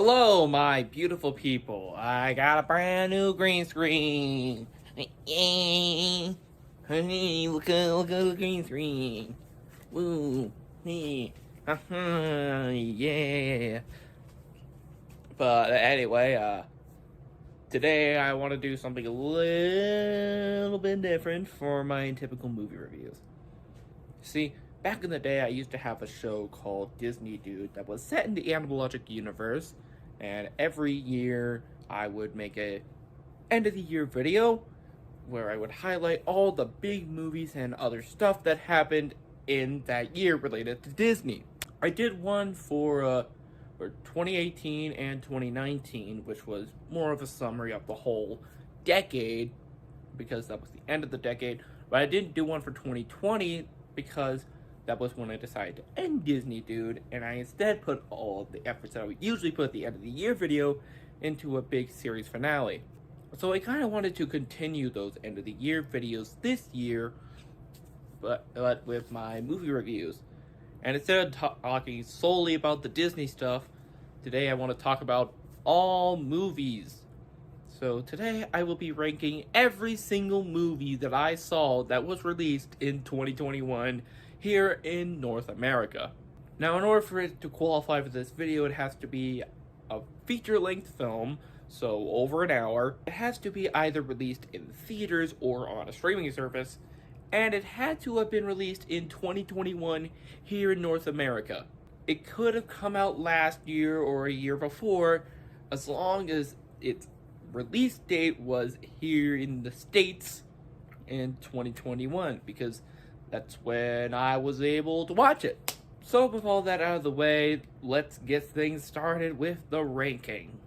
Hello, my beautiful people. I got a brand new green screen. Yay! Honey, look at the green screen. Woo! Hey! Yeah! But anyway, today I want to do something a little bit different for my typical movie reviews. See, back in the day, I used to have a show called Disney Dude that was set in the animalogic universe, and every year I would make a end of the year video where I would highlight all the big movies and other stuff that happened in that year related to Disney. I did one for 2018 and 2019, which was more of a summary of the whole decade because that was the end of the decade. But I didn't do one for 2020 because that was when I decided to end Disney Dude, and I instead put all of the efforts that I would usually put at the end of the year video into a big series finale. So I kind of wanted to continue those end of the year videos this year, but with my movie reviews. And instead of talking solely about the Disney stuff, today I want to talk about all movies. So today I will be ranking every single movie that I saw that was released in 2021 here in North America. Now, in order for it to qualify for this video, it has to be a feature-length film, so over an hour. It has to be either released in theaters or on a streaming service, and it had to have been released in 2021 here in North America. It could have come out last year or a year before, as long as its release date was here in the States in 2021, because that's when I was able to watch it. So with all that out of the way, let's get things started with the ranking.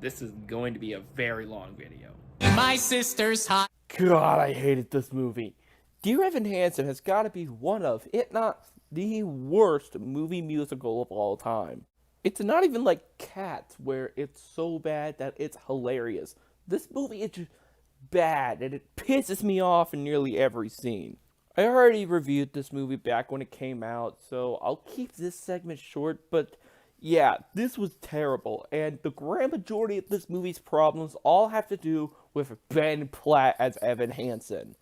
This is going to be a very long video. My sister's hot. God, I hated this movie. Dear Evan Hansen has got to be one of, if not the worst movie musical of all time. It's not even like Cats, where it's so bad that it's hilarious. This movie is just bad, and it pisses me off in nearly every scene. I already reviewed this movie back when it came out, so I'll keep this segment short, but yeah, this was terrible, and the grand majority of this movie's problems all have to do with Ben Platt as Evan Hansen.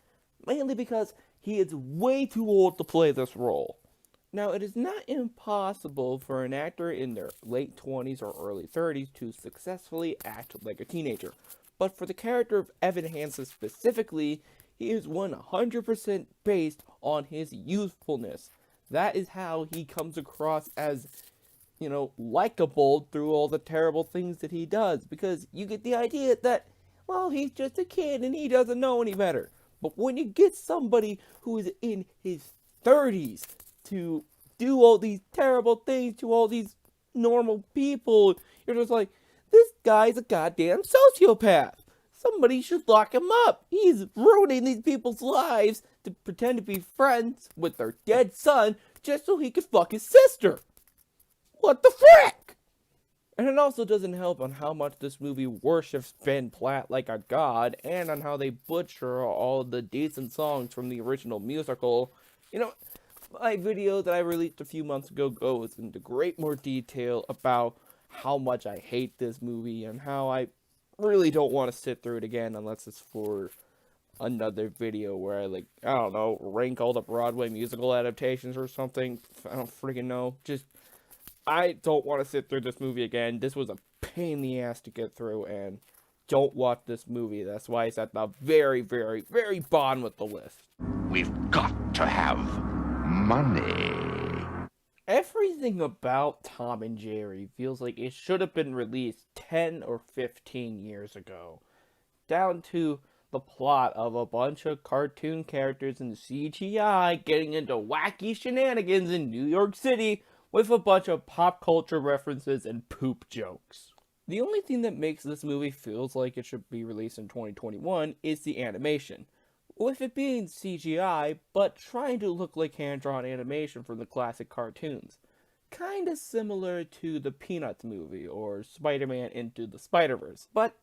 Mainly because he is way too old to play this role. Now, it is not impossible for an actor in their late 20s or early 30s to successfully act like a teenager, but for the character of Evan Hansen specifically, he is 100% based on his youthfulness. That is how he comes across as, likable through all the terrible things that he does, because you get the idea that, well, he's just a kid and he doesn't know any better. But when you get somebody who is in his 30s to do all these terrible things to all these normal people, you're just like, this guy's a goddamn sociopath. Somebody should lock him up. He's ruining these people's lives to pretend to be friends with their dead son just so he could fuck his sister. What the frick? And it also doesn't help on how much this movie worships Ben Platt like a god, and on how they butcher all the decent songs from the original musical. My video that I released a few months ago goes into great more detail about how much I hate this movie, and how I really don't want to sit through it again unless it's for another video where I rank all the Broadway musical adaptations or something. I don't freaking know. I don't want to sit through this movie again. This was a pain in the ass to get through, and don't watch this movie. That's why it's at the very, very, very bottom of the list. We've got to have money. Everything about Tom and Jerry feels like it should have been released 10 or 15 years ago. Down to the plot of a bunch of cartoon characters in CGI getting into wacky shenanigans in New York City with a bunch of pop culture references and poop jokes. The only thing that makes this movie feels like it should be released in 2021 is the animation. With it being CGI, but trying to look like hand-drawn animation from the classic cartoons. Kinda similar to the Peanuts movie, or Spider-Man Into the Spider-Verse. But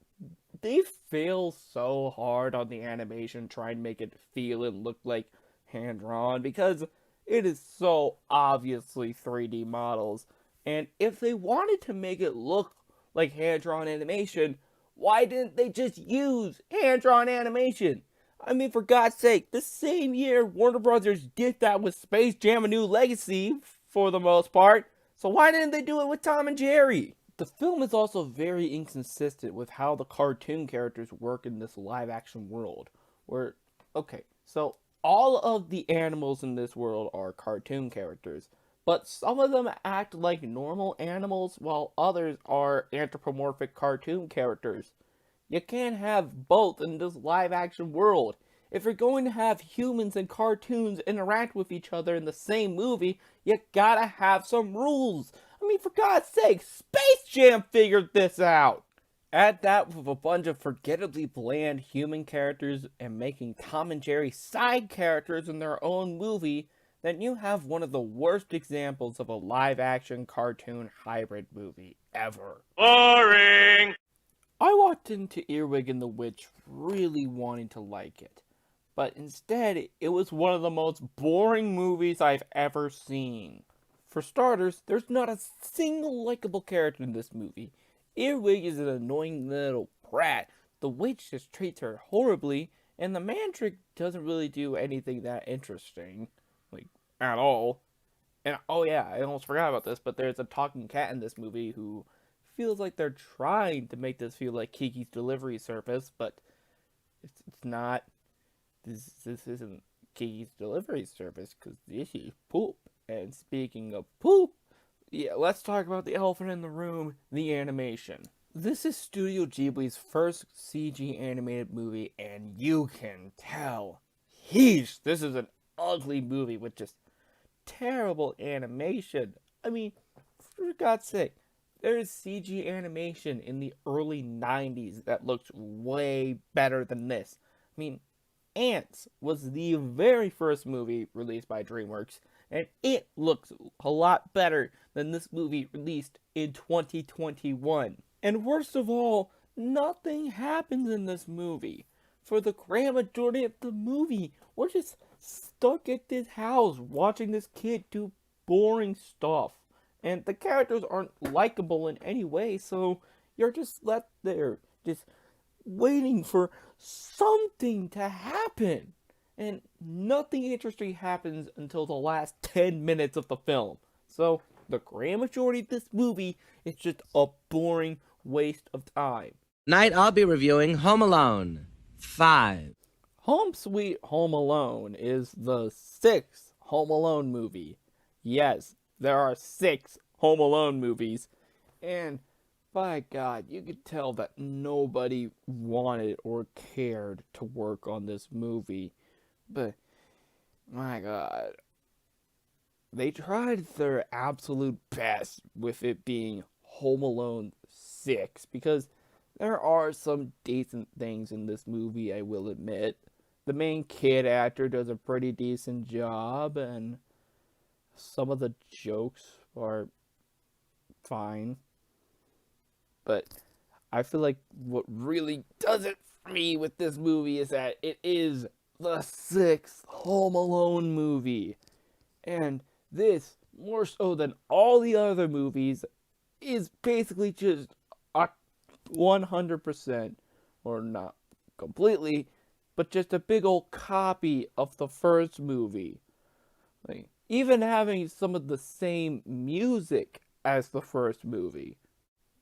they fail so hard on the animation trying to make it feel and look like hand-drawn, because it is so obviously 3D models, and if they wanted to make it look like hand-drawn animation, why didn't they just use hand-drawn animation? I mean, for God's sake, the same year Warner Brothers did that with Space Jam: A New Legacy, for the most part. So why didn't they do it with Tom and Jerry? The film is also very inconsistent with how the cartoon characters work in this live-action world. Where, okay, so all of the animals in this world are cartoon characters, but some of them act like normal animals while others are anthropomorphic cartoon characters. You can't have both in this live-action world. If you're going to have humans and cartoons interact with each other in the same movie, you gotta have some rules. I mean, for God's sake, Space Jam figured this out! Add that with a bunch of forgettably bland human characters and making Tom and Jerry side characters in their own movie, then you have one of the worst examples of a live-action cartoon hybrid movie ever. Boring! I walked into Earwig and the Witch really wanting to like it, but instead it was one of the most boring movies I've ever seen. For starters, there's not a single likable character in this movie. Earwig is an annoying little brat, the witch just treats her horribly, and the mantrick doesn't really do anything that interesting, like, at all. And, oh yeah, I almost forgot about this, but there's a talking cat in this movie who feels like they're trying to make this feel like Kiki's Delivery Service, but it's not. This isn't Kiki's Delivery Service, because this is poop. And speaking of poop, yeah, let's talk about the elephant in the room, the animation. This is Studio Ghibli's first CG animated movie, and you can tell, this is an ugly movie with just terrible animation. I mean, for God's sake, there is CG animation in the early 90s that looks way better than this. I mean, Ants was the very first movie released by DreamWorks, and it looks a lot better than this movie released in 2021. And worst of all, nothing happens in this movie. For the grand majority of the movie, we're just stuck at this house watching this kid do boring stuff. And the characters aren't likable in any way, so you're just left there, just waiting for something to happen. And nothing interesting happens until the last 10 minutes of the film. So, the grand majority of this movie is just a boring waste of time. Tonight I'll be reviewing Home Alone 5. Home Sweet Home Alone is the 6th Home Alone movie. Yes, there are 6 Home Alone movies. And by God, you could tell that nobody wanted or cared to work on this movie. But, my God, they tried their absolute best with it being Home Alone 6, because there are some decent things in this movie, I will admit. The main kid actor does a pretty decent job, and some of the jokes are fine. But I feel like what really does it for me with this movie is that it is the 6th Home Alone movie. And this, more so than all the other movies, is basically just a 100%, or not completely, but just a big old copy of the first movie. Like, even having some of the same music as the first movie.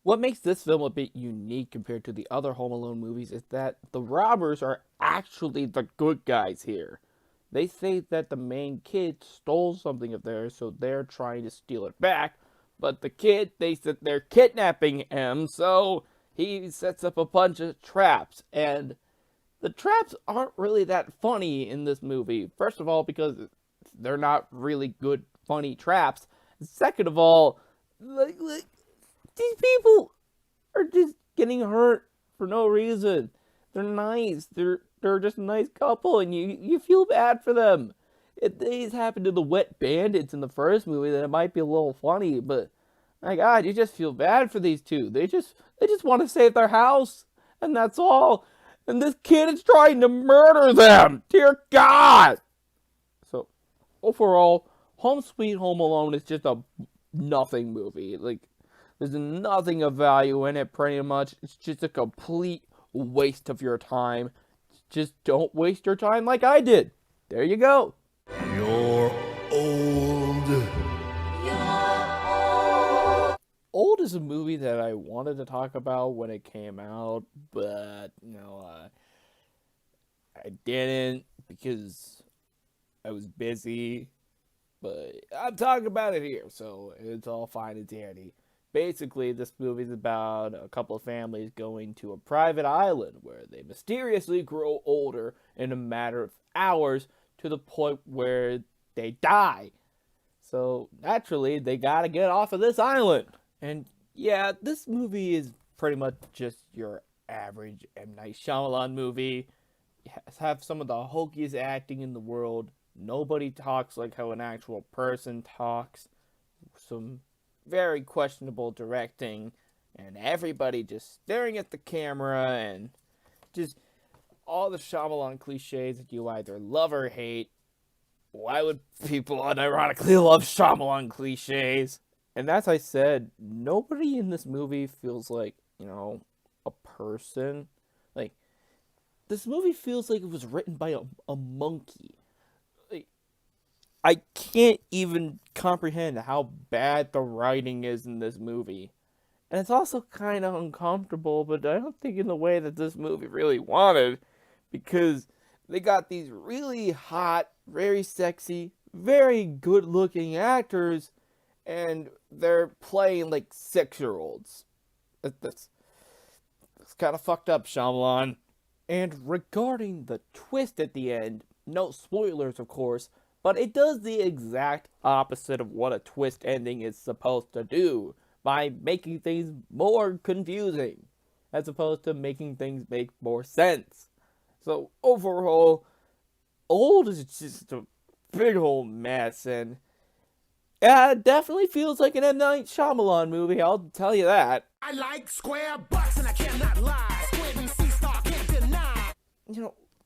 What makes this film a bit unique compared to the other Home Alone movies is that the robbers are actually the good guys here. They say that the main kid stole something of theirs, so they're trying to steal it back, but the kid thinks that they're kidnapping him, so he sets up a bunch of traps, and the traps aren't really that funny in this movie. First of all, because they're not really good, funny traps. Second of all, like these people are just getting hurt for no reason. They're nice. They're just a nice couple, and you feel bad for them. If these happened to the wet bandits in the first movie, then it might be a little funny, but my God, you just feel bad for these two. They just want to save their house, and that's all. And this kid is trying to murder them. Dear God. So, overall, Home Sweet Home Alone is just a nothing movie. Like, There's nothing of value in it, pretty much. It's just a complete waste of your time. Just don't waste your time like I did. There you go. You're old. Old is a movie that I wanted to talk about when it came out, but, I didn't because I was busy. But I'm talking about it here, so it's all fine and dandy. Basically, this movie is about a couple of families going to a private island where they mysteriously grow older in a matter of hours to the point where they die. So, naturally, they gotta get off of this island. And, yeah, this movie is pretty much just your average M. Night Shyamalan movie. It has some of the hokiest acting in the world. Nobody talks like how an actual person talks. Some very questionable directing, and everybody just staring at the camera, and just all the Shyamalan cliches that you either love or hate. Why would people unironically love Shyamalan cliches? And as I said, nobody in this movie feels like, a person. Like, this movie feels like it was written by a monkey. I can't even comprehend how bad the writing is in this movie. And it's also kind of uncomfortable, but I don't think in the way that this movie really wanted, because they got these really hot, very sexy, very good-looking actors, and they're playing like 6-year-olds. That's kind of fucked up, Shyamalan. And regarding the twist at the end, no spoilers, of course, but it does the exact opposite of what a twist ending is supposed to do, by making things more confusing, as opposed to making things make more sense. So overall, Old is just a big old mess, and it definitely feels like an M. Night Shyamalan movie, I'll tell you that. I like square butts and I cannot lie. Squid and sea star can't deny.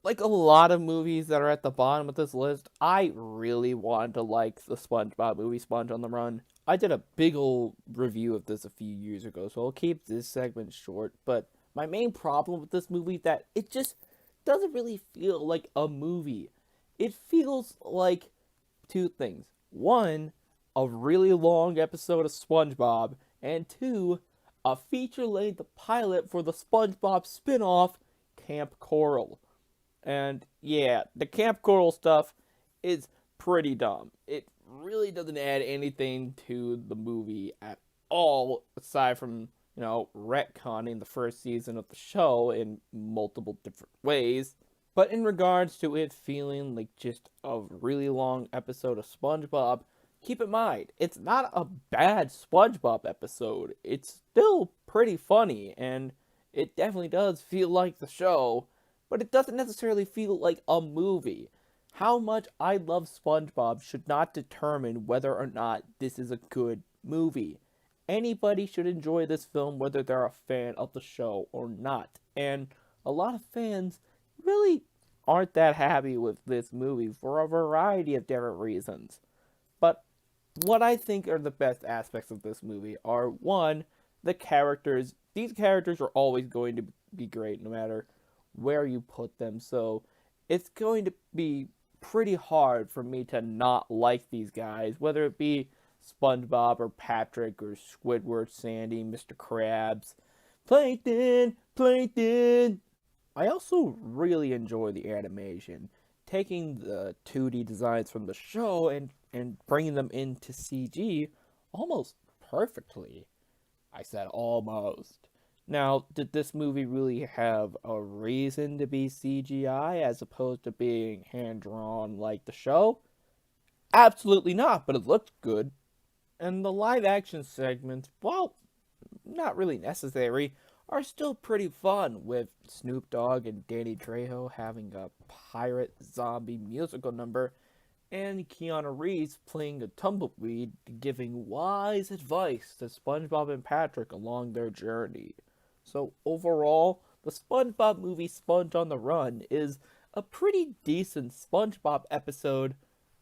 Like a lot of movies that are at the bottom of this list, I really wanted to like the SpongeBob movie, Sponge on the Run. I did a big old review of this a few years ago, so I'll keep this segment short. But my main problem with this movie is that it just doesn't really feel like a movie. It feels like two things. One, a really long episode of SpongeBob, and two, a feature-length pilot for the SpongeBob spin-off, Camp Coral. And yeah, the Camp Coral stuff is pretty dumb. It really doesn't add anything to the movie at all, aside from, retconning the first season of the show in multiple different ways. But in regards to it feeling like just a really long episode of SpongeBob, keep in mind, it's not a bad SpongeBob episode. It's still pretty funny, and it definitely does feel like the show, but it doesn't necessarily feel like a movie. How much I love SpongeBob should not determine whether or not this is a good movie. Anybody should enjoy this film whether they're a fan of the show or not. And a lot of fans really aren't that happy with this movie for a variety of different reasons. But what I think are the best aspects of this movie are, one, the characters. These characters are always going to be great no matter where you put them, so it's going to be pretty hard for me to not like these guys, whether it be SpongeBob or Patrick or Squidward, Sandy, Mr. Krabs, Plankton. I also really enjoy the animation, taking the 2D designs from the show and bringing them into CG almost perfectly. I said almost. Now, did this movie really have a reason to be CGI as opposed to being hand-drawn like the show? Absolutely not, but it looked good. And the live-action segments, while not really necessary, are still pretty fun, with Snoop Dogg and Danny Trejo having a pirate zombie musical number, and Keanu Reeves playing a tumbleweed, giving wise advice to SpongeBob and Patrick along their journey. So overall, the SpongeBob movie Sponge on the Run is a pretty decent SpongeBob episode,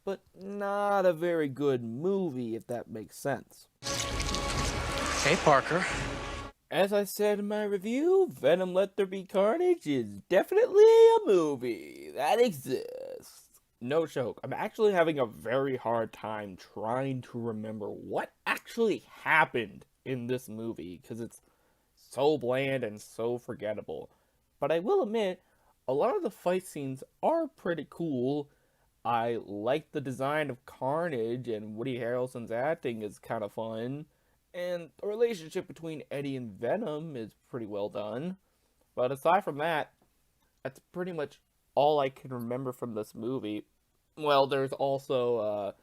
but not a very good movie, if that makes sense. Hey, Parker. As I said in my review, Venom Let There Be Carnage is definitely a movie that exists. No joke, I'm actually having a very hard time trying to remember what actually happened in this movie, because it's so bland and so forgettable. But I will admit, a lot of the fight scenes are pretty cool. I like the design of Carnage, and Woody Harrelson's acting is kind of fun. And the relationship between Eddie and Venom is pretty well done. But aside from that, that's pretty much all I can remember from this movie. Well, there's also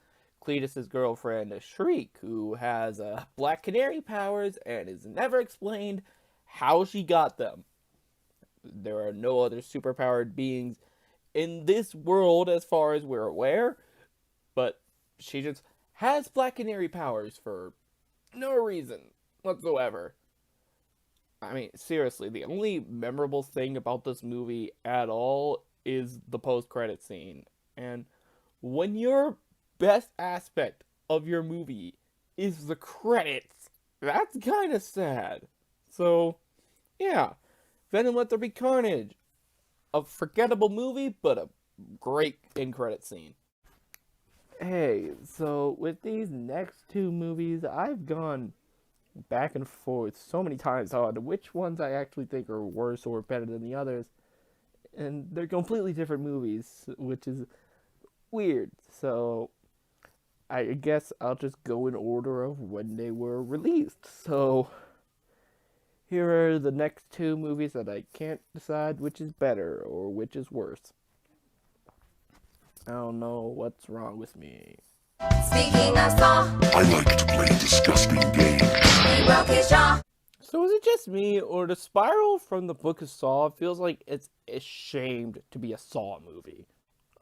Cletus's girlfriend, Shriek, who has black canary powers and is never explained how she got them. There are no other superpowered beings in this world as far as we're aware, but she just has black canary powers for no reason whatsoever. I mean, seriously, the only memorable thing about this movie at all is the post-credit scene. And when your best aspect of your movie is the credits, that's kind of sad. So, yeah, Venom Let There Be Carnage. A forgettable movie, but a great end-credit scene. Hey, so with these next two movies, I've gone back and forth so many times on which ones I actually think are worse or better than the others. And they're completely different movies, which is weird. So I guess I'll just go in order of when they were released. So here are the next two movies that I can't decide which is better or which is worse. I don't know what's wrong with me. Speaking of Saw, I like to play disgusting games. he broke his jaw. So is it just me, or the Spiral from the Book of Saw feels like it's ashamed to be a Saw movie?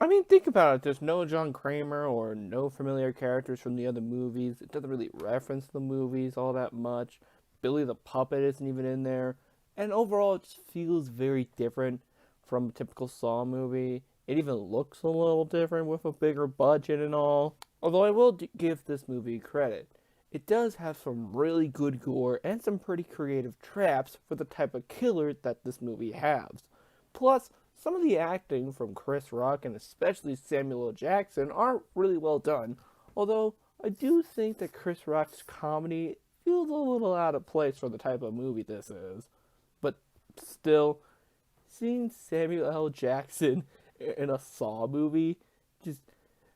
I mean, think about it. There's no John Kramer or no familiar characters from the other movies. It doesn't really reference the movies all that much. Billy the Puppet isn't even in there. And overall, it just feels very different from a typical Saw movie. It even looks a little different with a bigger budget and all. Although I will give this movie credit. It does have some really good gore and some pretty creative traps for the type of killer that this movie has. Plus, some of the acting from Chris Rock and especially Samuel L. Jackson are really well done. Although, I do think that Chris Rock's comedy feels a little out of place for the type of movie this is. But still, seeing Samuel L. Jackson in a Saw movie just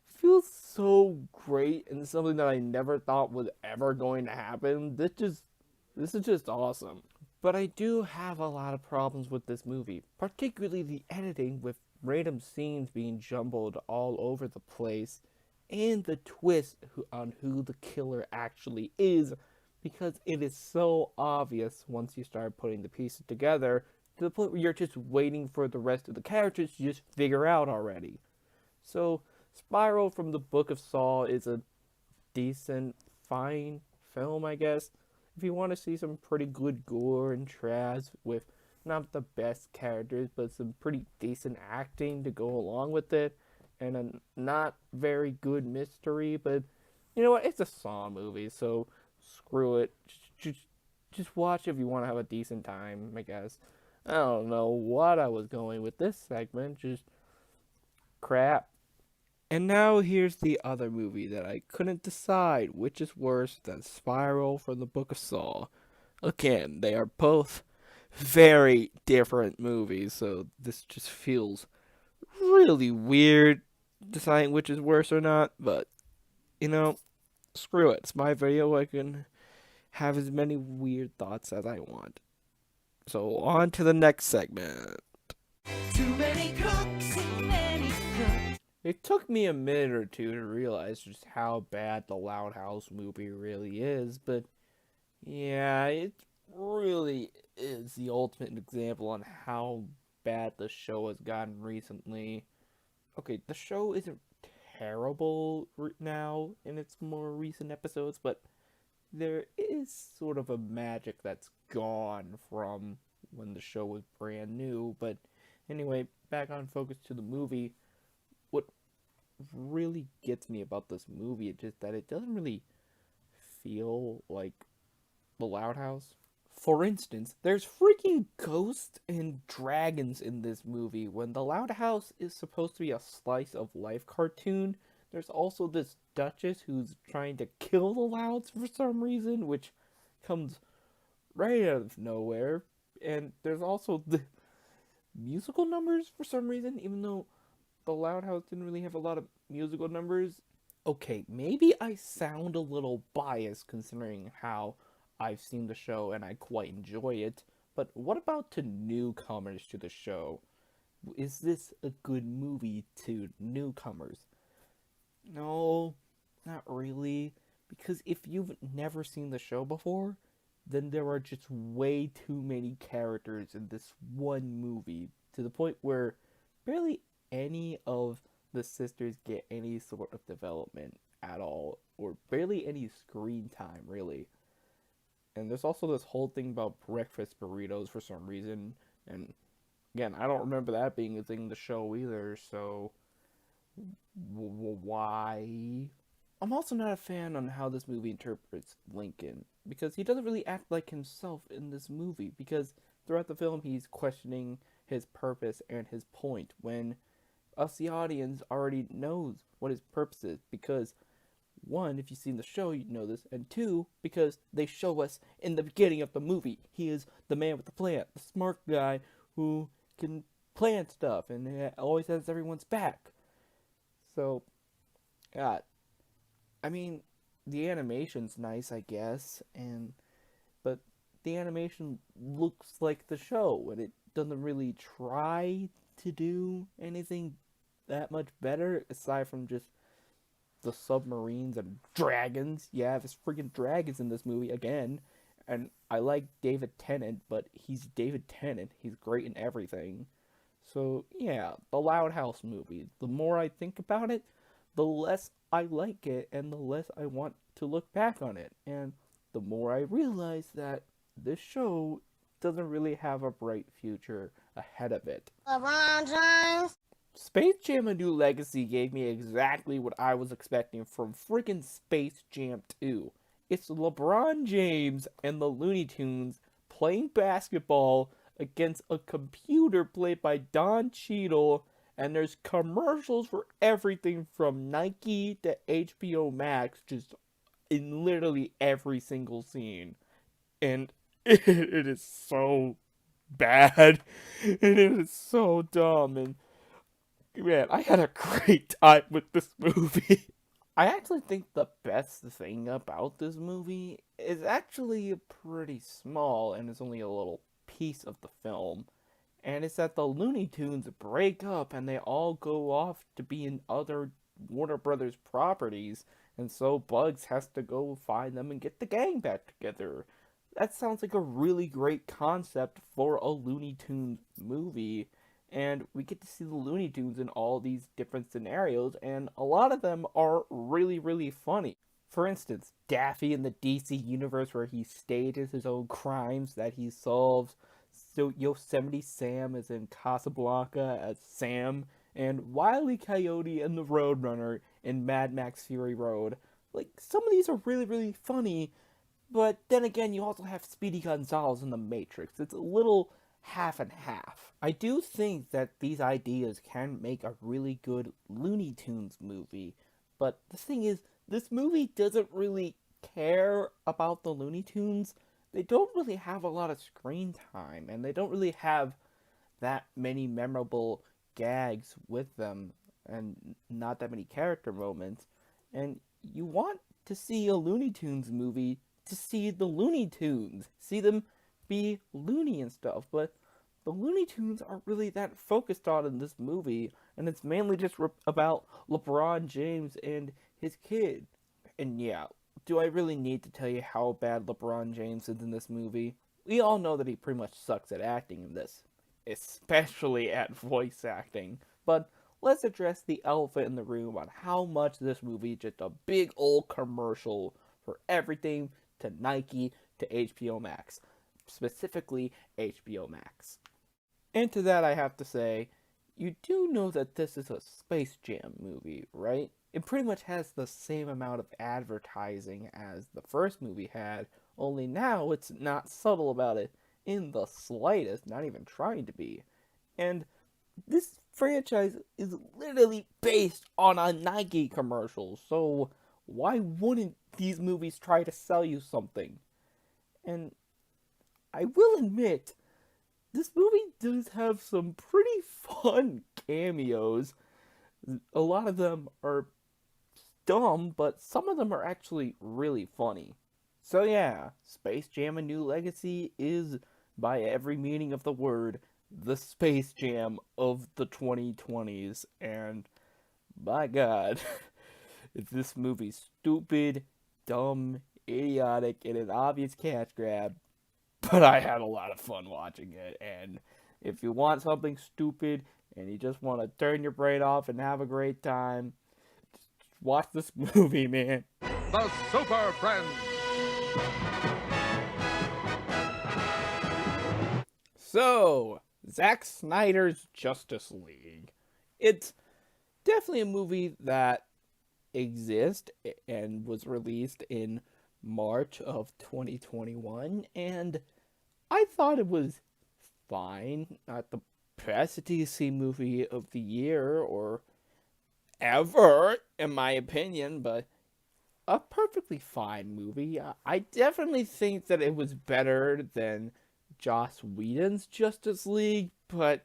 feels so great and something that I never thought was ever going to happen. This is just awesome. But I do have a lot of problems with this movie, particularly the editing with random scenes being jumbled all over the place and the twist on who the killer actually is, because it is so obvious once you start putting the pieces together to the point where you're just waiting for the rest of the characters to just figure out already. So, Spiral from the Book of Saw is a decent, fine film, I guess. If you want to see some pretty good gore and trash with not the best characters, but some pretty decent acting to go along with it, and a not very good mystery, but you know what? It's a Saw movie, so screw it. Just watch if you want to have a decent time, I guess. I don't know what I was going with this segment, just crap. And now here's the other movie that I couldn't decide which is worse than Spiral from the Book of Saw. Again, they are both very different movies, so this just feels really weird deciding which is worse or not, but, you know, screw it. It's my video. I can have as many weird thoughts as I want. So, on to the next segment. Too many cooks, too many cooks. It took me a minute or two to realize just how bad the Loud House movie really is, but yeah, it really is the ultimate example on how bad the show has gotten recently. Okay, the show isn't terrible now in its more recent episodes, but there is sort of a magic that's gone from when the show was brand new. But anyway, back on focus to the movie. What really gets me about this movie is just that it doesn't really feel like the Loud House. For instance, there's freaking ghosts and dragons in this movie. When the Loud House is supposed to be a slice of life cartoon, there's also this Duchess who's trying to kill the Louds for some reason, which comes right out of nowhere. And there's also the musical numbers for some reason, even though the Loud House didn't really have a lot of musical numbers. Okay, maybe I sound a little biased considering how I've seen the show and I quite enjoy it, but what about to newcomers to the show? Is this a good movie to newcomers? No, not really, because if you've never seen the show before, then there are just way too many characters in this one movie, to the point where barely any of the sisters get any sort of development at all, or barely any screen time, really. And there's also this whole thing about breakfast burritos for some reason, and again, I don't remember that being a thing in the show either, so why? I'm also not a fan on how this movie interprets Lincoln, because he doesn't really act like himself in this movie, because throughout the film he's questioning his purpose and his point, when us, the audience, already knows what his purpose is, because one, if you've seen the show, you know this, and two, because they show us in the beginning of the movie, he is the man with the plan, the smart guy who can plan stuff, and always has everyone's back. So, yeah, I mean, the animation's nice, I guess, but the animation looks like the show, and it doesn't really try to do anything that much better, aside from just the submarines and dragons. Yeah, there's freaking dragons in this movie again. And I like David Tennant, but he's David Tennant. He's great in everything. So, yeah, the Loud House movie. The more I think about it, the less I like it, and the less I want to look back on it. And the more I realize that this show doesn't really have a bright future ahead of it. LeBron James. Space Jam: A New Legacy gave me exactly what I was expecting from freaking Space Jam 2. It's LeBron James and the Looney Tunes playing basketball against a computer played by Don Cheadle, and there's commercials for everything from Nike to HBO Max, just in literally every single scene. And it is so bad, and it is so dumb, and man, I had a great time with this movie. I actually think the best thing about this movie is actually pretty small, and it's only a little piece of the film. And it's that the Looney Tunes break up and they all go off to be in other Warner Brothers properties, and so Bugs has to go find them and get the gang back together. That sounds like a really great concept for a Looney Tunes movie. And we get to see the Looney Tunes in all these different scenarios, and a lot of them are really, really funny. For instance, Daffy in the DC universe, where he stages his own crimes that he solves. So Yosemite Sam is in Casablanca as Sam, and Wile E. Coyote and the Roadrunner in Mad Max Fury Road. Like, some of these are really, really funny, but then again, you also have Speedy Gonzales in The Matrix. It's a little half and half. I do think that these ideas can make a really good Looney Tunes movie, but the thing is, this movie doesn't really care about the Looney Tunes. They don't really have a lot of screen time, and they don't really have that many memorable gags with them, and not that many character moments. And you want to see a Looney Tunes movie to see the Looney Tunes, see them be loony and stuff, but the Looney Tunes aren't really that focused on in this movie, and it's mainly just about LeBron James and his kid. And yeah, do I really need to tell you how bad LeBron James is in this movie? We all know that he pretty much sucks at acting in this, especially at voice acting. But let's address the elephant in the room on how much this movie is just a big old commercial for everything to Nike to HBO Max. Specifically, HBO Max. And to that I have to say, you do know that this is a Space Jam movie, right? It pretty much has the same amount of advertising as the first movie had, only now it's not subtle about it in the slightest, not even trying to be. And this franchise is literally based on a Nike commercial, so why wouldn't these movies try to sell you something? And I will admit, this movie does have some pretty fun cameos. A lot of them are dumb, but some of them are actually really funny. So yeah, Space Jam: A New Legacy is, by every meaning of the word, the Space Jam of the 2020s, and by God, is this movie stupid, dumb, idiotic, and an obvious cash grab, but I had a lot of fun watching it, and if you want something stupid, and you just want to turn your brain off and have a great time, just watch this movie, man. The Super Friends. So, Zack Snyder's Justice League. It's definitely a movie that exists and was released in March of 2021, and I thought it was fine. Not the best DC movie of the year or ever, in my opinion, but a perfectly fine movie. I definitely think that it was better than Joss Whedon's Justice League, but,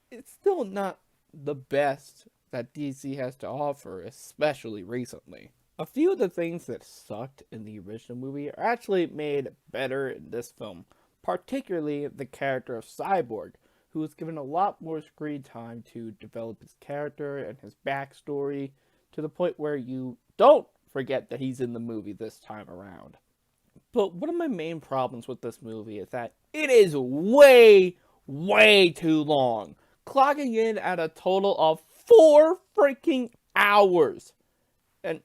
it's still not the best that DC has to offer, especially recently. A few of the things that sucked in the original movie are actually made better in this film, particularly the character of Cyborg, who was given a lot more screen time to develop his character and his backstory to the point where you don't forget that he's in the movie this time around. But one of my main problems with this movie is that it is way, way too long, clocking in at a total of 4 freaking hours. And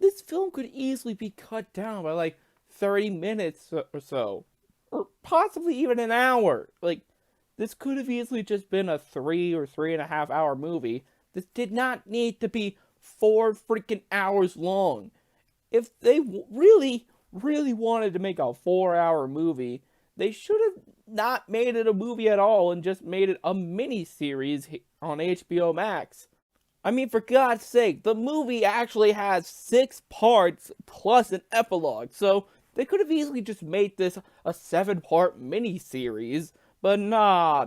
this film could easily be cut down by like 30 minutes or so, or possibly even an hour. Like, this could have easily just been a 3 or 3.5 hour movie. This did not need to be 4 freaking hours long. If they really wanted to make a 4-hour movie, they should have not made it a movie at all and just made it a mini-series on HBO Max. I mean, for God's sake, the movie actually has 6 parts plus an epilogue, so they could have easily just made this a 7-part mini-series, but nah.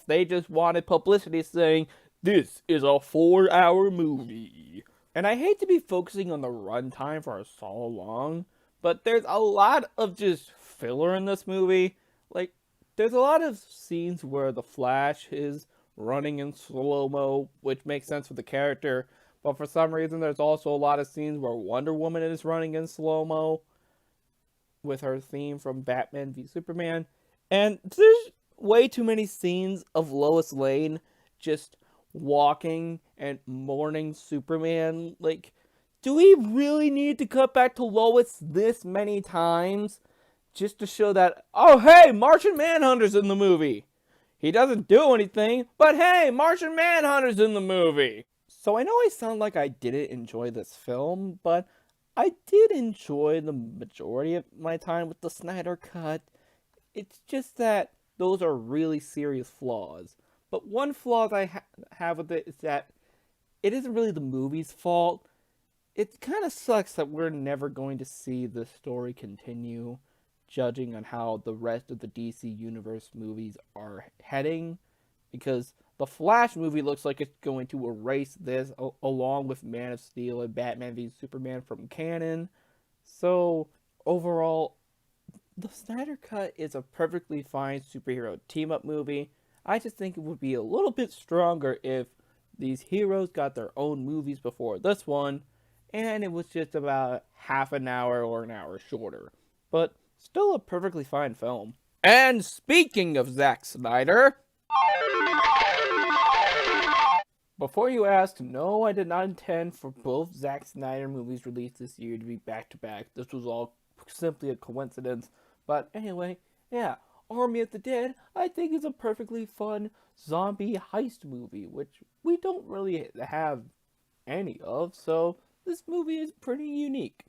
They just wanted publicity saying, this is a 4-hour movie. And I hate to be focusing on the runtime for so long, but there's a lot of just filler in this movie. Like, there's a lot of scenes where the Flash is running in slow-mo, which makes sense for the character, but for some reason there's also a lot of scenes where Wonder Woman is running in slow-mo with her theme from Batman v Superman, and there's way too many scenes of Lois Lane just walking and mourning Superman. Like, do we really need to cut back to Lois this many times just to show that, oh hey, Martian Manhunter's in the movie? He doesn't do anything, but hey, Martian Manhunter's in the movie. So I know I sound like I didn't enjoy this film, but I did enjoy the majority of my time with the Snyder Cut. It's just that those are really serious flaws. But one flaw that I have with it is that it isn't really the movie's fault. It kind of sucks that we're never going to see this story continue, judging on how the rest of the DC Universe movies are heading, because the Flash movie looks like it's going to erase this along with Man of Steel and Batman v Superman from canon. So overall, the Snyder Cut is a perfectly fine superhero team-up movie. I just think it would be a little bit stronger if these heroes got their own movies before this one, and it was just about half an hour or an hour shorter. But still a perfectly fine film. And speaking of Zack Snyder, before you ask, no, I did not intend for both Zack Snyder movies released this year to be back-to-back. This was all simply a coincidence. But anyway, yeah, Army of the Dead, I think, is a perfectly fun zombie heist movie, which we don't really have any of, so this movie is pretty unique.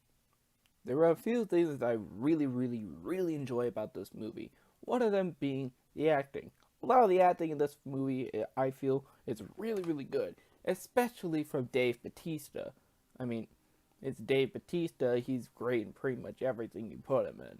There are a few things that I really enjoy about this movie. One of them being the acting. A lot of the acting in this movie, I feel, is really good, especially from Dave Bautista. I mean, it's Dave Bautista, he's great in pretty much everything you put him in.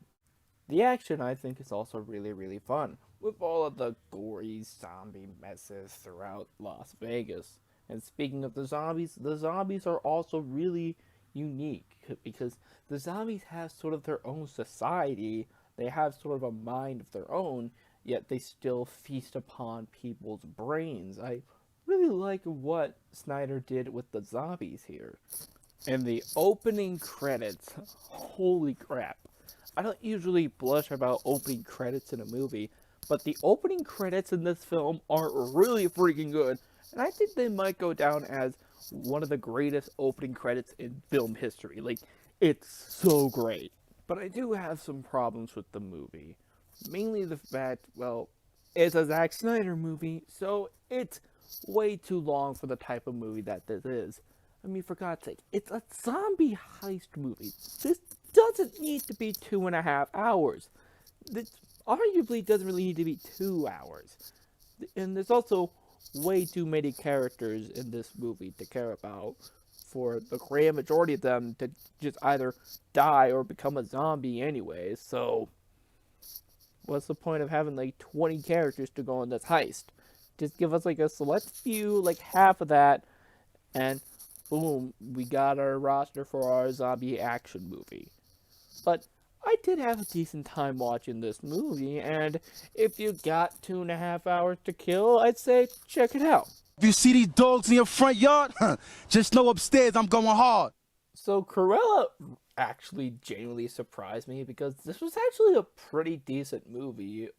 The action, I think, is also really fun, with all of the gory zombie messes throughout Las Vegas. And speaking of the zombies are also really unique, because the zombies have sort of their own society, they have sort of a mind of their own, yet they still feast upon people's brains. I really like what Snyder did with the zombies here. And the opening credits, holy crap. I don't usually blush about opening credits in a movie, but the opening credits in this film are really freaking good, and I think they might go down as one of the greatest opening credits in film history. Like, it's so great. But I do have some problems with the movie. Mainly the fact, well, it's a Zack Snyder movie, so it's way too long for the type of movie that this is. I mean, for God's sake, it's a zombie heist movie. This doesn't need to be 2.5 hours. This arguably doesn't really need to be 2 hours. And there's also way too many characters in this movie to care about, for the grand majority of them to just either die or become a zombie anyway, so what's the point of having like 20 characters to go on this heist? Just give us like a select few, like half of that, and boom, we got our roster for our zombie action movie. But I did have a decent time watching this movie, and if you got 2.5 hours to kill, I'd say check it out. If you see these dogs in your front yard, just know upstairs I'm going hard. So Cruella actually genuinely surprised me, because this was actually a pretty decent movie,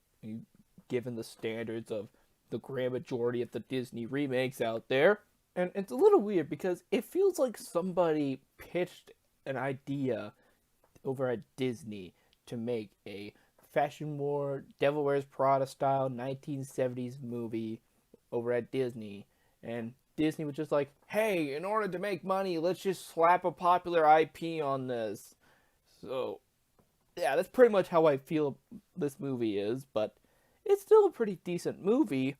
given the standards of the grand majority of the Disney remakes out there. And it's a little weird, because it feels like somebody pitched an idea over at Disney to make a Fashion War, Devil Wears Prada style 1970s movie over at Disney, and Disney was just like, hey, in order to make money, let's just slap a popular IP on this. So, yeah, that's pretty much how I feel this movie is, but it's still a pretty decent movie,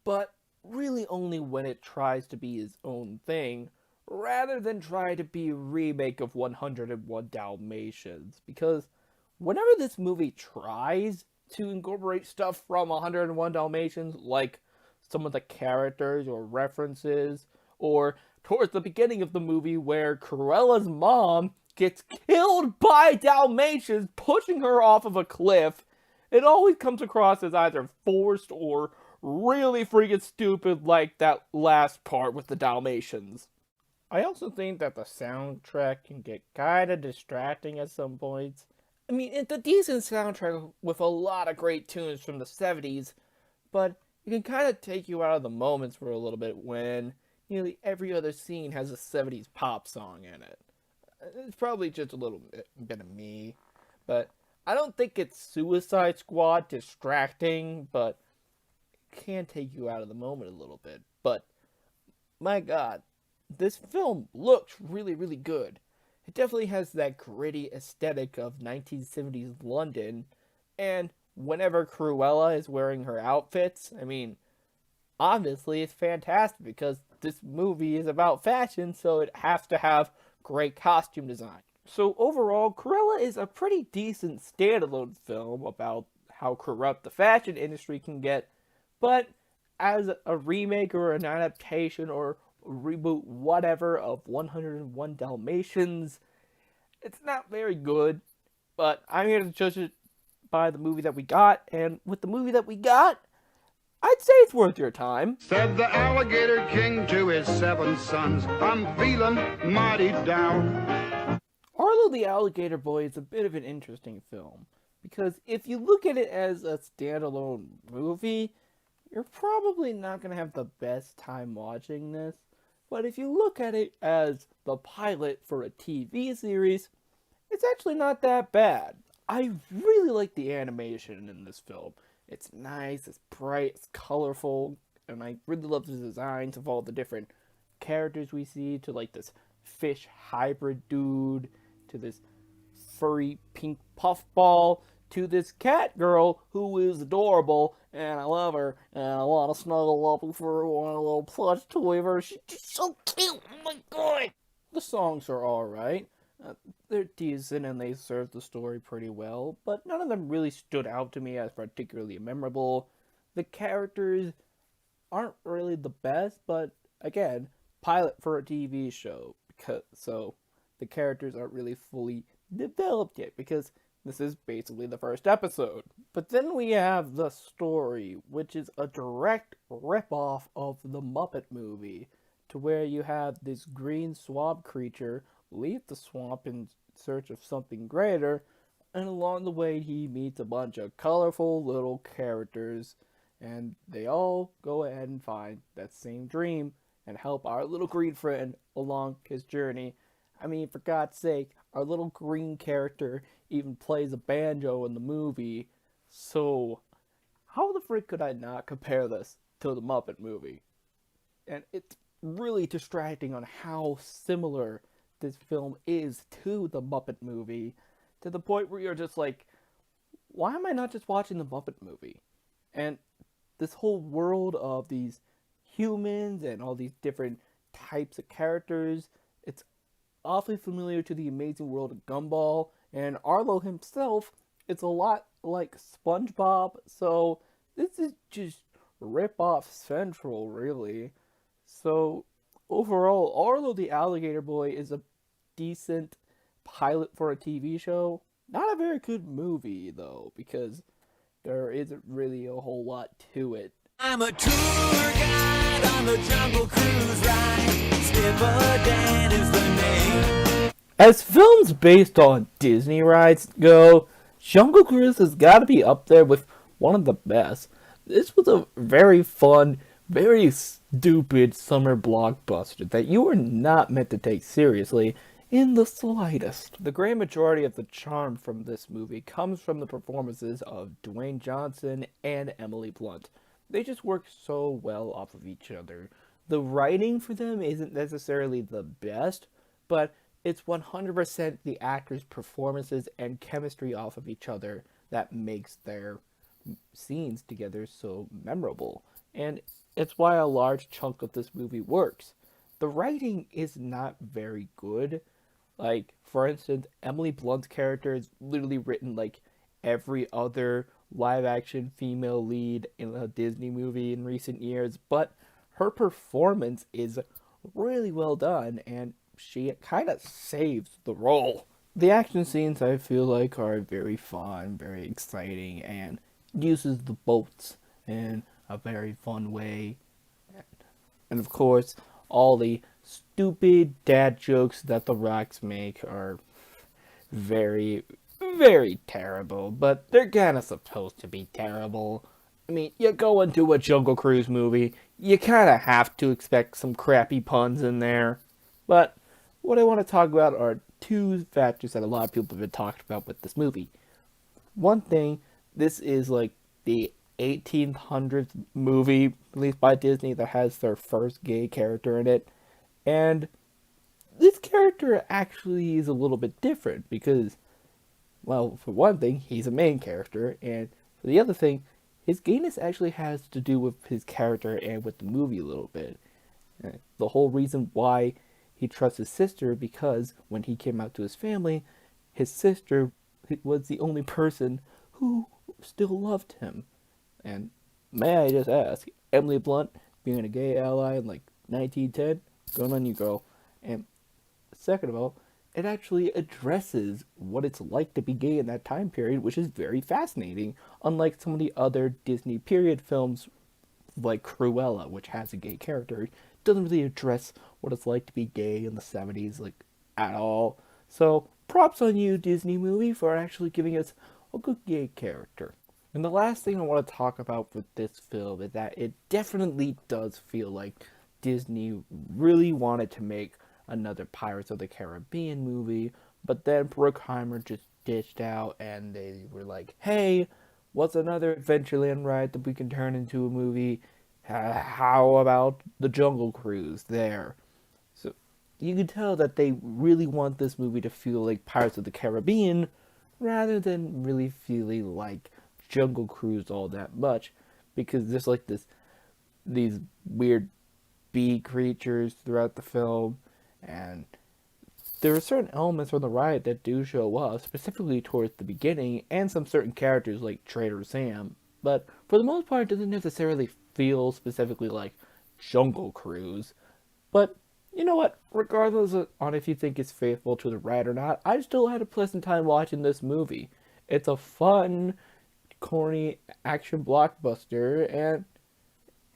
but really only when it tries to be its own thing, rather than try to be a remake of 101 Dalmatians, because whenever this movie tries to incorporate stuff from 101 Dalmatians, like some of the characters or references, or towards the beginning of the movie where Cruella's mom gets killed by Dalmatians pushing her off of a cliff, it always comes across as either forced or really freaking stupid, like that last part with the Dalmatians. I also think that the soundtrack can get kinda distracting at some points. I mean, it's a decent soundtrack with a lot of great tunes from the 70s, but it can kind of take you out of the moments for a little bit when nearly every other scene has a 70s pop song in it. It's probably just a little bit of me, but I don't think it's Suicide Squad distracting, but it can take you out of the moment a little bit. But, my god, this film looks really good. It definitely has that gritty aesthetic of 1970s London, and whenever Cruella is wearing her outfits, I mean, obviously it's fantastic because this movie is about fashion, so it has to have great costume design. So overall, Cruella is a pretty decent standalone film about how corrupt the fashion industry can get, but as a remake or an adaptation or a reboot whatever of 101 Dalmatians, it's not very good, but I'm here to judge it by the movie that we got, and with the movie that we got, I'd say it's worth your time. Said the alligator king to his 7 sons, I'm feeling mighty down. Arlo the Alligator Boy is a bit of an interesting film, because if you look at it as a standalone movie, you're probably not going to have the best time watching this, but if you look at it as the pilot for a TV series, it's actually not that bad. I really like the animation in this film. It's nice, it's bright, it's colorful, and I really love the designs of all the different characters we see, to like this fish hybrid dude, to this furry pink puffball to this cat girl who is adorable, and I love her, and I want to snuggle up with her, want a little plush toy of her. She's just so cute. Oh my god! The songs are alright. They're decent and they serve the story pretty well, but none of them really stood out to me as particularly memorable. The characters aren't really the best, but again, pilot for a TV show, so the characters aren't really fully developed yet, because this is basically the first episode. But then we have the story, which is a direct rip-off of the Muppet movie, to where you have this green swamp creature leave the swamp in search of something greater, and along the way he meets a bunch of colorful little characters, and they all go ahead and find that same dream and help our little green friend along his journey. I mean, for God's sake, our little green character even plays a banjo in the movie, so how the frick could I not compare this to the Muppet movie? And it's really distracting on how similar this film is to the Muppet movie, to the point where you're just like, why am I not just watching the Muppet movie? And this whole world of these humans and all these different types of characters, it's awfully familiar to the amazing world of Gumball, and Arlo himself, it's a lot like SpongeBob, so this is just rip-off central, really. So, overall, Arlo the Alligator Boy is a decent pilot for a TV show. Not a very good movie, though, because there isn't really a whole lot to it. I'm a tour guide on the Jungle Cruise ride. Skipper Dan is the name. As films based on Disney rides go, Jungle Cruise has got to be up there with one of the best. This was a very fun, very stupid summer blockbuster that you were not meant to take seriously in the slightest. The great majority of the charm from this movie comes from the performances of Dwayne Johnson and Emily Blunt. They just work so well off of each other. The writing for them isn't necessarily the best, but it's 100% the actors' performances and chemistry off of each other that makes their scenes together so memorable. And it's why a large chunk of this movie works. The writing is not very good. Like, for instance, Emily Blunt's character is literally written like every other live-action female lead in a Disney movie in recent years, but her performance is really well done, and she kind of saves the role. The action scenes, I feel like, are very fun, very exciting, and uses the boats in a very fun way. And of course, all the stupid dad jokes that the Rocks make are very, very terrible, but they're kinda supposed to be terrible. I mean, you go into a Jungle Cruise movie, you kinda have to expect some crappy puns in there. But what I want to talk about are two factors that a lot of people have been talking about with this movie. One thing, this is like the 1800th movie released by Disney that has their first gay character in it. And this character actually is a little bit different because, well, for one thing, he's a main character, and for the other thing, his gayness actually has to do with his character and with the movie a little bit. The whole reason why he trusts his sister, because when he came out to his family, his sister was the only person who still loved him. And may I just ask, Emily Blunt being a gay ally in like 1910, good on you, girl. And second of all, it actually addresses what it's like to be gay in that time period, which is very fascinating, unlike some of the other Disney period films like Cruella, which has a gay character. It doesn't really address what it's like to be gay in the 70s, like, at all. So, props on you, Disney movie, for actually giving us a good gay character. And the last thing I want to talk about with this film is that it definitely does feel like Disney really wanted to make another Pirates of the Caribbean movie, but then Bruckheimer just ditched out and they were like, hey, what's another Adventureland ride that we can turn into a movie? How about the Jungle Cruise there? So you can tell that they really want this movie to feel like Pirates of the Caribbean rather than really feeling like Jungle Cruise all that much, because there's like these weird bee creatures throughout the film, and there are certain elements from the ride that do show up, specifically towards the beginning, and some certain characters like Trader Sam, but for the most part it doesn't necessarily feel specifically like Jungle Cruise. But you know what? Regardless on if you think it's faithful to the ride or not, I still had a pleasant time watching this movie. It's a fun, corny action blockbuster, and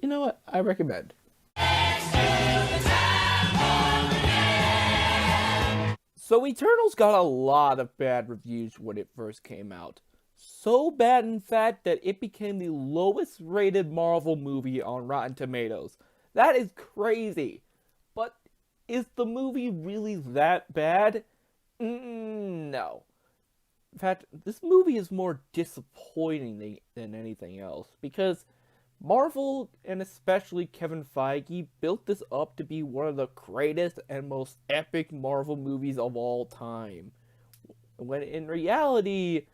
you know what? I recommend. So Eternals got a lot of bad reviews when it first came out. So bad, in fact, that it became the lowest rated Marvel movie on Rotten Tomatoes. That is crazy. But is the movie really that bad? No. In fact, this movie is more disappointing than anything else, because Marvel, and especially Kevin Feige, built this up to be one of the greatest and most epic Marvel movies of all time, when in reality,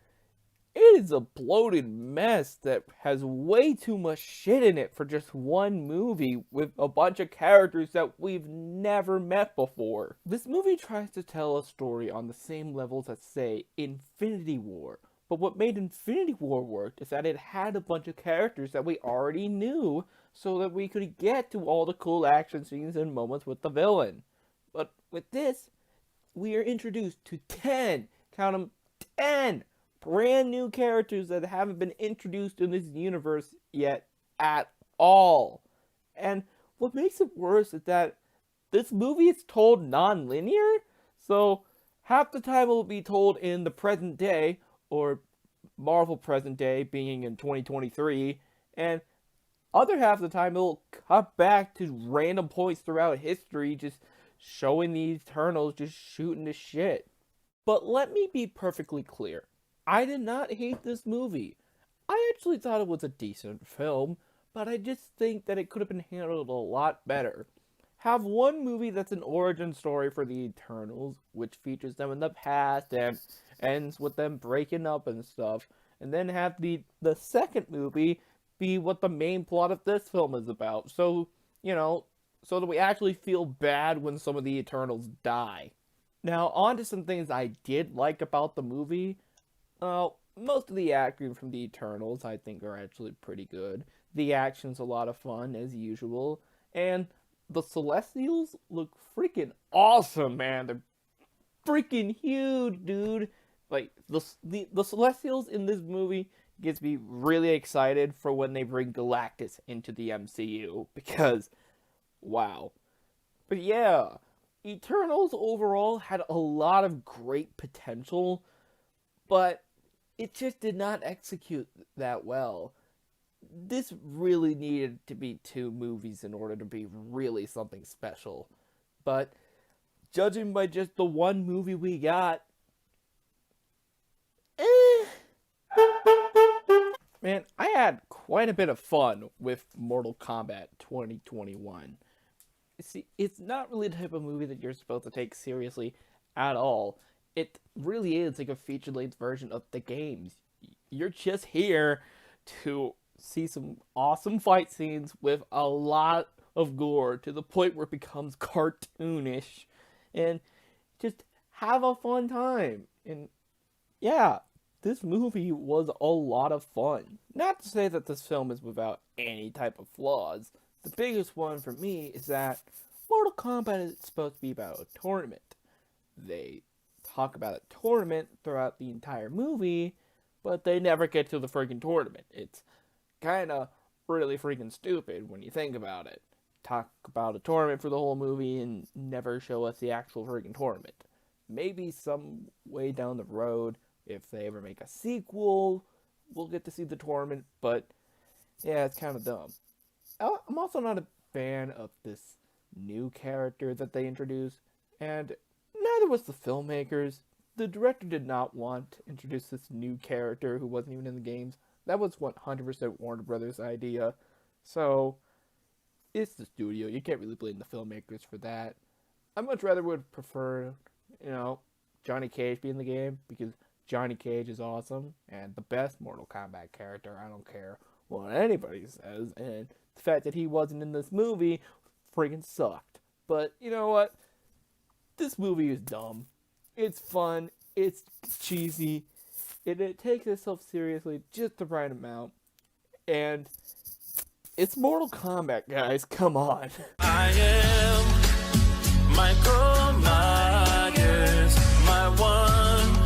it is a bloated mess that has way too much shit in it for just one movie with a bunch of characters that we've never met before. This movie tries to tell a story on the same levels as, say, Infinity War. But what made Infinity War work is that it had a bunch of characters that we already knew, so that we could get to all the cool action scenes and moments with the villain. But with this, we are introduced to 10, count them, 10 brand new characters that haven't been introduced in this universe yet at all. And what makes it worse is that this movie is told non-linear, so half the time it will be told in the present day, or Marvel present day being in 2023, and other half of the time it'll cut back to random points throughout history, just showing the Eternals just shooting the shit. But let me be perfectly clear. I did not hate this movie. I actually thought it was a decent film, but I just think that it could have been handled a lot better. Have one movie that's an origin story for the Eternals, which features them in the past and ends with them breaking up and stuff, and then have the second movie be what the main plot of this film is about. So, so that we actually feel bad when some of the Eternals die. Now, on to some things I did like about the movie. Most of the acting from the Eternals I think are actually pretty good. The action's a lot of fun, as usual. And the Celestials look freaking awesome, man. They're freaking huge, dude. Like, the Celestials in this movie gets me really excited for when they bring Galactus into the MCU. Because, wow. But yeah, Eternals overall had a lot of great potential, but it just did not execute that well. This really needed to be 2 movies in order to be really something special. But judging by just the one movie we got, Man, I had quite a bit of fun with Mortal Kombat 2021. See, it's not really the type of movie that you're supposed to take seriously at all. It really is like a feature-length version of the games. You're just here to see some awesome fight scenes with a lot of gore to the point where it becomes cartoonish, and just have a fun time. And yeah, this movie was a lot of fun. Not to say that this film is without any type of flaws. The biggest one for me is that Mortal Kombat is supposed to be about a tournament. They talk about a tournament throughout the entire movie, but they never get to the freaking tournament. It's kinda really freaking stupid when you think about it. Talk about a tournament for the whole movie and never show us the actual freaking tournament. Maybe some way down the road, if they ever make a sequel, we'll get to see the tournament, but yeah, it's kind of dumb. I'm also not a fan of this new character that they introduced, and neither was the filmmakers. The director did not want to introduce this new character who wasn't even in the games. That was 100% Warner Brothers' idea. So, it's the studio. You can't really blame the filmmakers for that. I much rather would prefer, Johnny Cage be in the game because Johnny Cage is awesome and the best Mortal Kombat character. I don't care what anybody says. And the fact that he wasn't in this movie friggin' sucked. But you know what? This movie is dumb. It's fun. It's cheesy. It takes itself seriously just the right amount. And it's Mortal Kombat, guys. Come on. I am Michael Myers, my one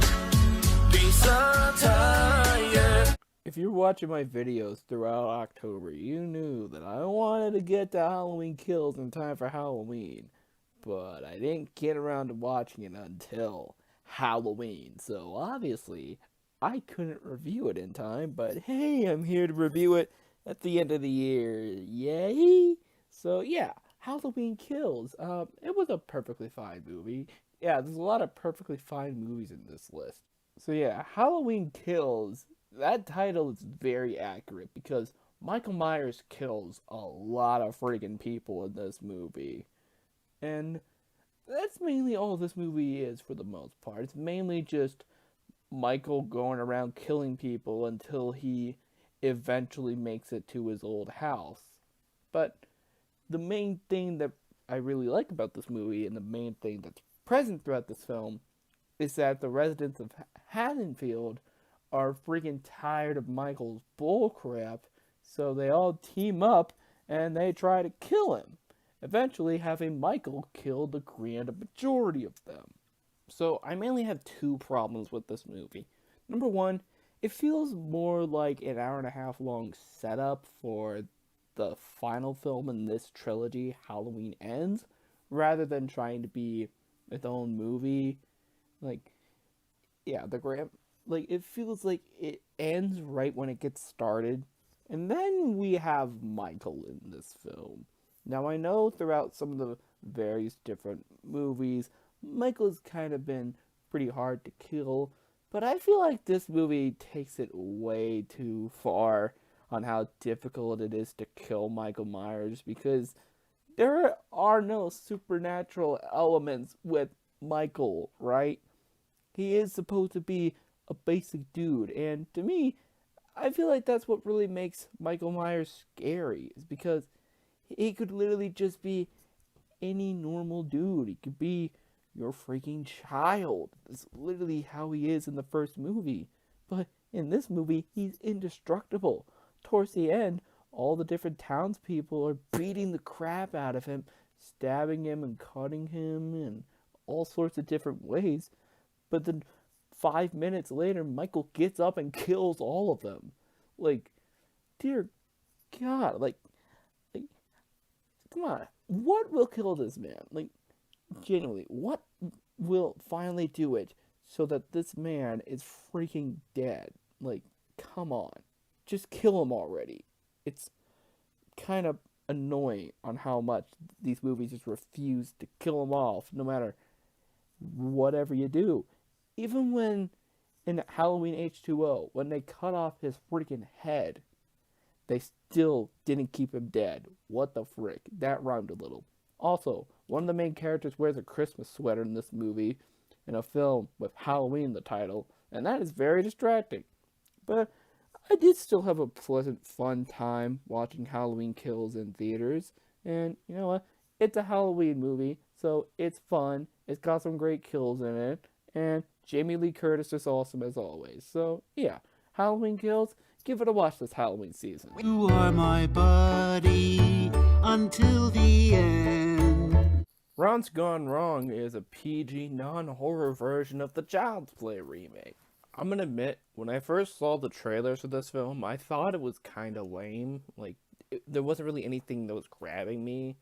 piece of tire. If you're watching my videos throughout October, you knew that I wanted to get to Halloween Kills in time for Halloween. But I didn't get around to watching it until Halloween. So obviously, I couldn't review it in time. But hey, I'm here to review it at the end of the year. Yay! So yeah, Halloween Kills. It was a perfectly fine movie. Yeah, there's a lot of perfectly fine movies in this list. So yeah, Halloween Kills. That title is very accurate because Michael Myers kills a lot of friggin' people in this movie. And that's mainly all this movie is for the most part. It's mainly just Michael going around killing people until he eventually makes it to his old house. But the main thing that I really like about this movie, and the main thing that's present throughout this film, is that the residents of Haddonfield are freaking tired of Michael's bullcrap, so they all team up and they try to kill him, eventually having Michael kill the grand majority of them. So I mainly have two problems with this movie. Number one, it feels more like an hour and a half long setup for the final film in this trilogy, Halloween Ends, rather than trying to be its own movie. It feels like it ends right when it gets started, and then we have Michael in this film. Now, I know throughout some of the various different movies, Michael's kind of been pretty hard to kill, but I feel like this movie takes it way too far on how difficult it is to kill Michael Myers, because there are no supernatural elements with Michael, right? He is supposed to be a basic dude, and to me, I feel like that's what really makes Michael Myers scary, is because he could literally just be any normal dude. He could be your freaking child. That's literally how he is in the first movie. But in this movie, he's indestructible. Towards the end, all the different townspeople are beating the crap out of him, stabbing him and cutting him in all sorts of different ways. But then 5 minutes later, Michael gets up and kills all of them. Dear God, come on. What will kill this man? Genuinely, what will finally do it so that this man is freaking dead? Come on. Just kill him already. It's kind of annoying on how much these movies just refuse to kill him off, no matter whatever you do. Even when in Halloween H2O, when they cut off his freaking head, they still didn't keep him dead. What the frick? That rhymed a little. Also, one of the main characters wears a Christmas sweater in this movie, in a film with Halloween in the title, and that is very distracting. But I did still have a pleasant, fun time watching Halloween Kills in theaters, and you know what? It's a Halloween movie, so it's fun. It's got some great kills in it, and Jamie Lee Curtis is awesome as always. So yeah, Halloween Kills, give it a watch this Halloween season. You are my buddy until the end. Ron's Gone Wrong is a PG non-horror version of the Child's Play remake. I'm gonna admit, when I first saw the trailers for this film, I thought it was kind of lame. There wasn't really anything that was grabbing me.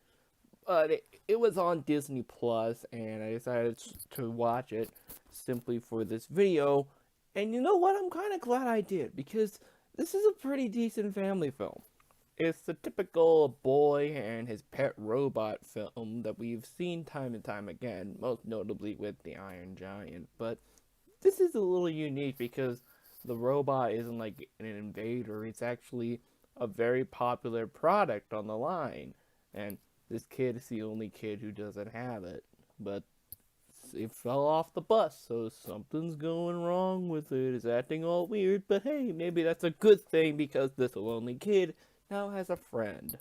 But it was on Disney Plus, and I decided to watch it simply for this video. And you know what? I'm kind of glad I did, because this is a pretty decent family film. It's the typical boy and his pet robot film that we've seen time and time again, most notably with the Iron Giant. But this is a little unique because the robot isn't like an invader. It's actually a very popular product on the line. And this kid is the only kid who doesn't have it. but it fell off the bus, so something's going wrong with it. It's acting all weird, but hey, maybe that's a good thing because this lonely kid now has a friend.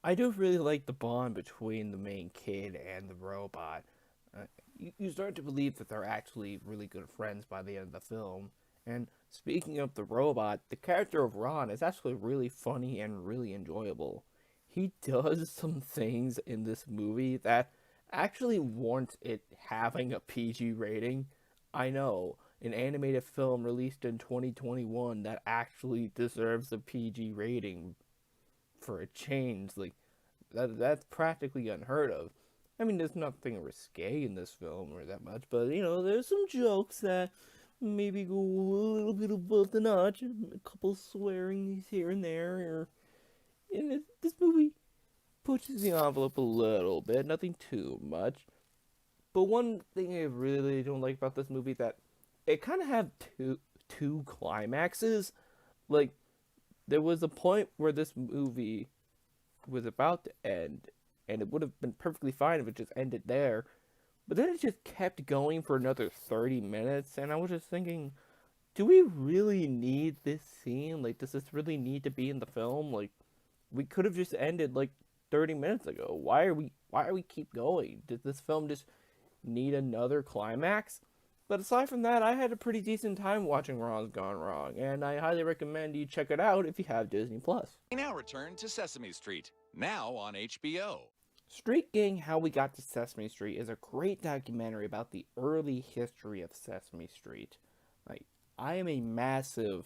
I do really like the bond between the main kid and the robot. You start to believe that they're actually really good friends by the end of the film. And speaking of the robot, the character of Ron is actually really funny and really enjoyable. He does some things in this movie that actually warrant it having a PG rating. I know, an animated film released in 2021 that actually deserves a PG rating for a change. Like, that's practically unheard of. I mean, there's nothing risque in this film or that much, but, there's some jokes that maybe go a little bit above the notch, a couple swearings here and there, and this movie pushes the envelope a little bit, nothing too much. But one thing I really don't like about this movie that it kind of had two climaxes. Like, there was a point where this movie was about to end, and it would have been perfectly fine if it just ended there. But then it just kept going for another 30 minutes, and I was just thinking, do we really need this scene? Like, does this really need to be in the film? Like, we could have just ended, like, 30 minutes ago. Why are we keep going? Did this film just need another climax? But aside from that, I had a pretty decent time watching Ron's Gone Wrong, and I highly recommend you check it out if you have Disney+. We now return to Sesame Street, now on HBO. Street Gang: How We Got to Sesame Street is a great documentary about the early history of Sesame Street. Like, I am a massive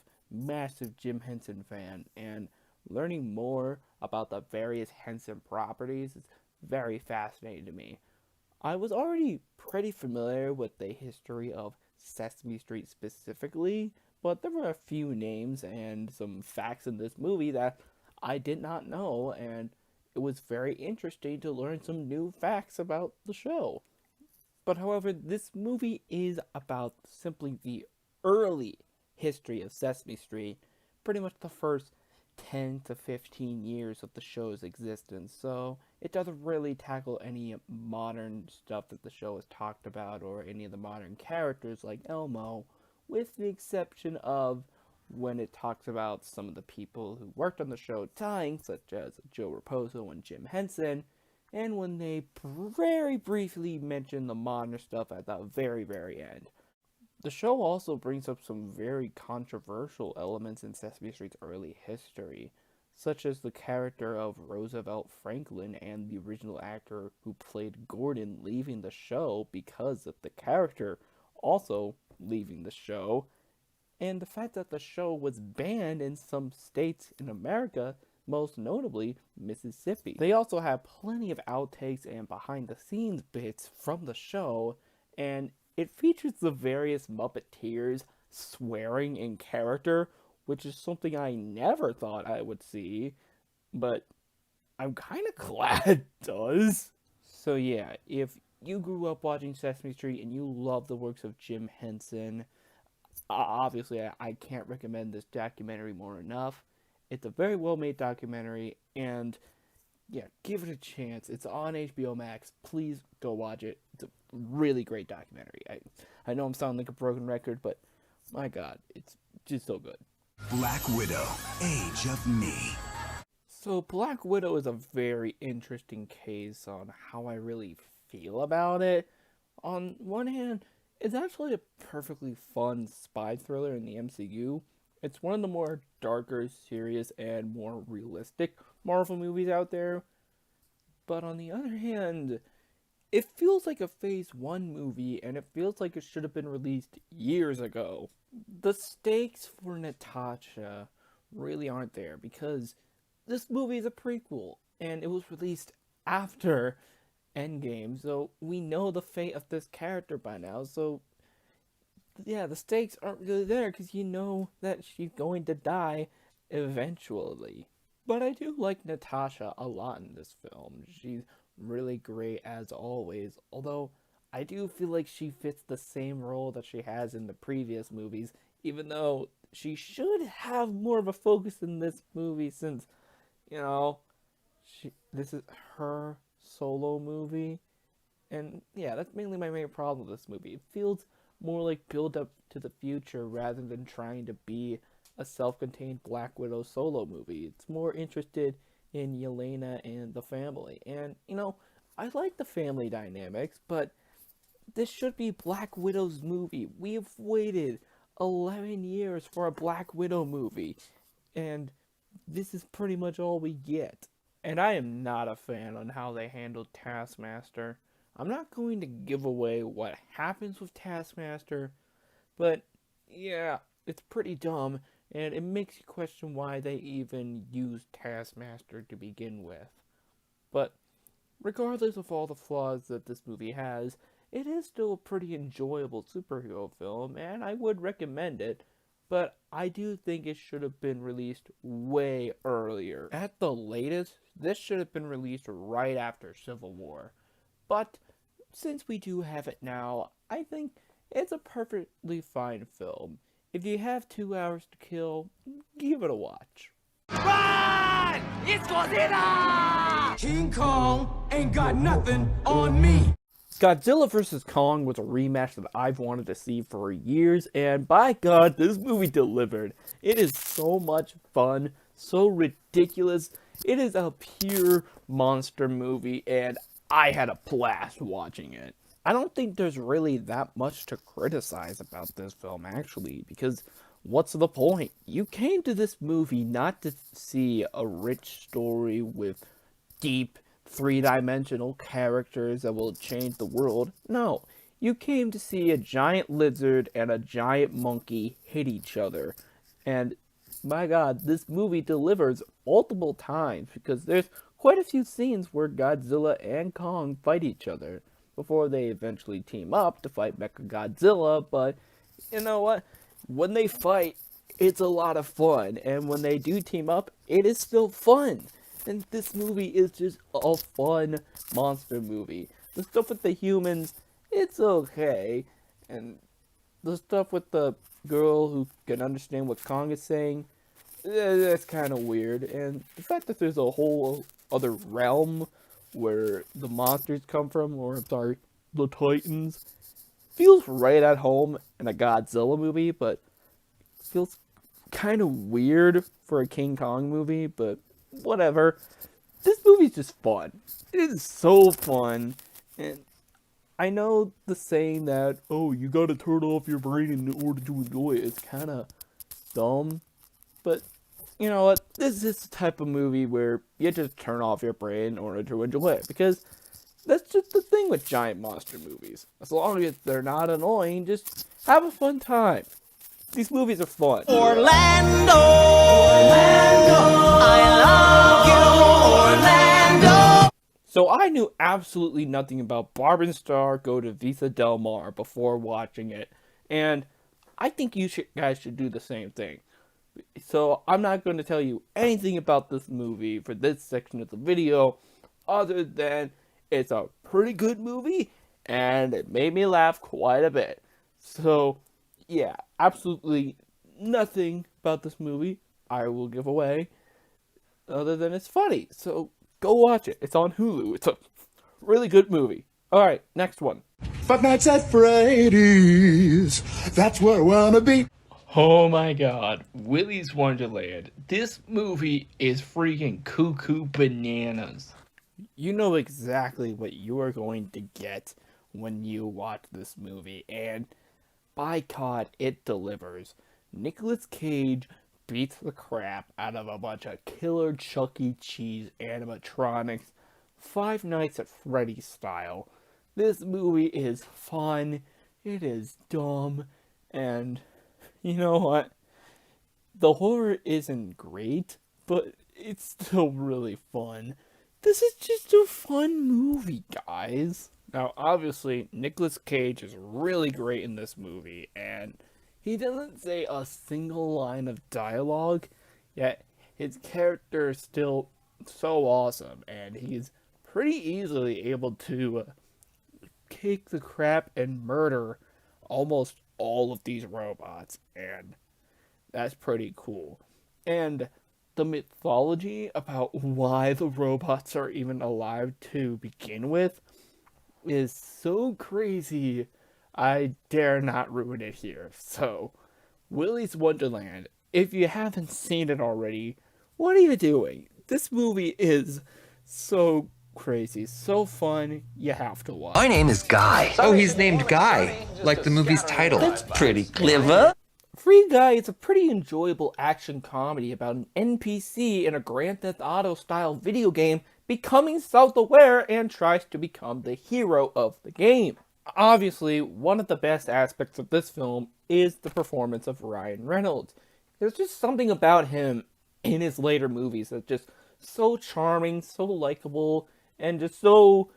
Jim Henson fan, and learning more about the various Henson properties is very fascinating to me. I was already pretty familiar with the history of Sesame Street specifically, but there were a few names and some facts in this movie that I did not know, and it was very interesting to learn some new facts about the show. But however, this movie is about simply the early history of Sesame Street, pretty much the first 10 to 15 years of the show's existence, so it doesn't really tackle any modern stuff that the show has talked about or any of the modern characters like Elmo, with the exception of when it talks about some of the people who worked on the show dying, such as Joe Raposo and Jim Henson, and when they very briefly mention the modern stuff at the very, very end. The show also brings up some very controversial elements in Sesame Street's early history, such as the character of Roosevelt Franklin and the original actor who played Gordon leaving the show because of the character also leaving the show, and the fact that the show was banned in some states in America, most notably Mississippi. They also have plenty of outtakes and behind-the-scenes bits from the show, and it features the various Muppeteers swearing in character, which is something I never thought I would see, but I'm kind of glad it does. So yeah, if you grew up watching Sesame Street and you love the works of Jim Henson, obviously I can't recommend this documentary more enough. It's a very well-made documentary, and yeah, give it a chance. It's on HBO Max. Please go watch it. It's a really great documentary. I know I'm sounding like a broken record, but my God, it's just so good. Black Widow, Age of Me. So Black Widow is a very interesting case on how I really feel about it. On one hand, it's actually a perfectly fun spy thriller in the MCU. It's one of the more darker, serious, and more realistic Marvel movies out there. But on the other hand, it feels like a Phase 1 movie, and it feels like it should have been released years ago. The stakes for Natasha really aren't there, because this movie is a prequel, and it was released after Endgame, so we know the fate of this character by now, so yeah, the stakes aren't really there, because you know that she's going to die eventually. But I do like Natasha a lot in this film. She's really great as always, although I do feel like she fits the same role that she has in the previous movies, even though she should have more of a focus in this movie since, this is her solo movie, And yeah, that's mainly my main problem with this movie. It feels more like build up to the future rather than trying to be a self-contained Black Widow solo movie. It's more interested in Yelena and the family. And, I like the family dynamics, but this should be Black Widow's movie. We have waited 11 years for a Black Widow movie, and this is pretty much all we get. And I am not a fan on how they handled Taskmaster. I'm not going to give away what happens with Taskmaster, but yeah, it's pretty dumb, and it makes you question why they even used Taskmaster to begin with. But regardless of all the flaws that this movie has, it is still a pretty enjoyable superhero film, and I would recommend it, but I do think it should have been released way earlier. At the latest, this should have been released right after Civil War. But since we do have it now, I think it's a perfectly fine film. If you have 2 hours to kill, give it a watch. Run! It's Godzilla! King Kong ain't got nothing on me. Godzilla vs. Kong was a rematch that I've wanted to see for years, and by God, this movie delivered. It is so much fun, so ridiculous. It is a pure monster movie, and I had a blast watching it. I don't think there's really that much to criticize about this film, actually, because what's the point? You came to this movie not to see a rich story with deep, three-dimensional characters that will change the world. No, you came to see a giant lizard and a giant monkey hit each other. And my God, this movie delivers multiple times because there's quite a few scenes where Godzilla and Kong fight each other before they eventually team up to fight Mechagodzilla. But you know what? When they fight, it's a lot of fun. And when they do team up, it is still fun. And this movie is just a fun monster movie. The stuff with the humans, it's okay. And the stuff with the girl who can understand what Kong is saying, that's kind of weird. And the fact that there's a whole other realm where the monsters come from, or I'm sorry, the Titans, feels right at home in a Godzilla movie, but feels kind of weird for a King Kong movie, but whatever. This movie's just fun. It is so fun. And I know the saying that, oh, you gotta turn off your brain in order to enjoy it, is kind of dumb. But you know what? This is the type of movie where you just turn off your brain in order to enjoy it. Because that's just the thing with giant monster movies. As long as they're not annoying, just have a fun time. These movies are fun. Orlando, I love you, Orlando. So I knew absolutely nothing about Barbie Star Go to Visa Del Mar before watching it. And I think you guys should do the same thing. So I'm not going to tell you anything about this movie for this section of the video, other than it's a pretty good movie, and it made me laugh quite a bit. So yeah, absolutely nothing about this movie I will give away, other than it's funny. So go watch it. It's on Hulu. It's a really good movie. Alright, next one. Five Nights at Freddy's, that's where I wanna be. Oh my God, Willys Wonderland. This movie is freaking cuckoo bananas. You know exactly what you are going to get when you watch this movie, and by God, it delivers. Nicolas Cage beats the crap out of a bunch of killer Chuck E. Cheese animatronics, Five Nights at Freddy's style. This movie is fun, it is dumb, and you know what? The horror isn't great, but it's still really fun. This is just a fun movie, guys. Now, obviously, Nicolas Cage is really great in this movie, and he doesn't say a single line of dialogue, yet his character is still so awesome, and he's pretty easily able to kick the crap and murder almost all of these robots, and that's pretty cool. And the mythology about why the robots are even alive to begin with, is so crazy, I dare not ruin it here. So, Willys Wonderland, if you haven't seen it already, what are you doing? This movie is so crazy, so fun, you have to watch. My name is Guy. Oh, he's named Guy, like the movie's title. That's pretty clever. Free Guy is a pretty enjoyable action comedy about an NPC in a Grand Theft Auto style video game becoming self-aware and tries to become the hero of the game. Obviously, one of the best aspects of this film is the performance of Ryan Reynolds. There's just something about him in his later movies that's just so charming, so likable, and just so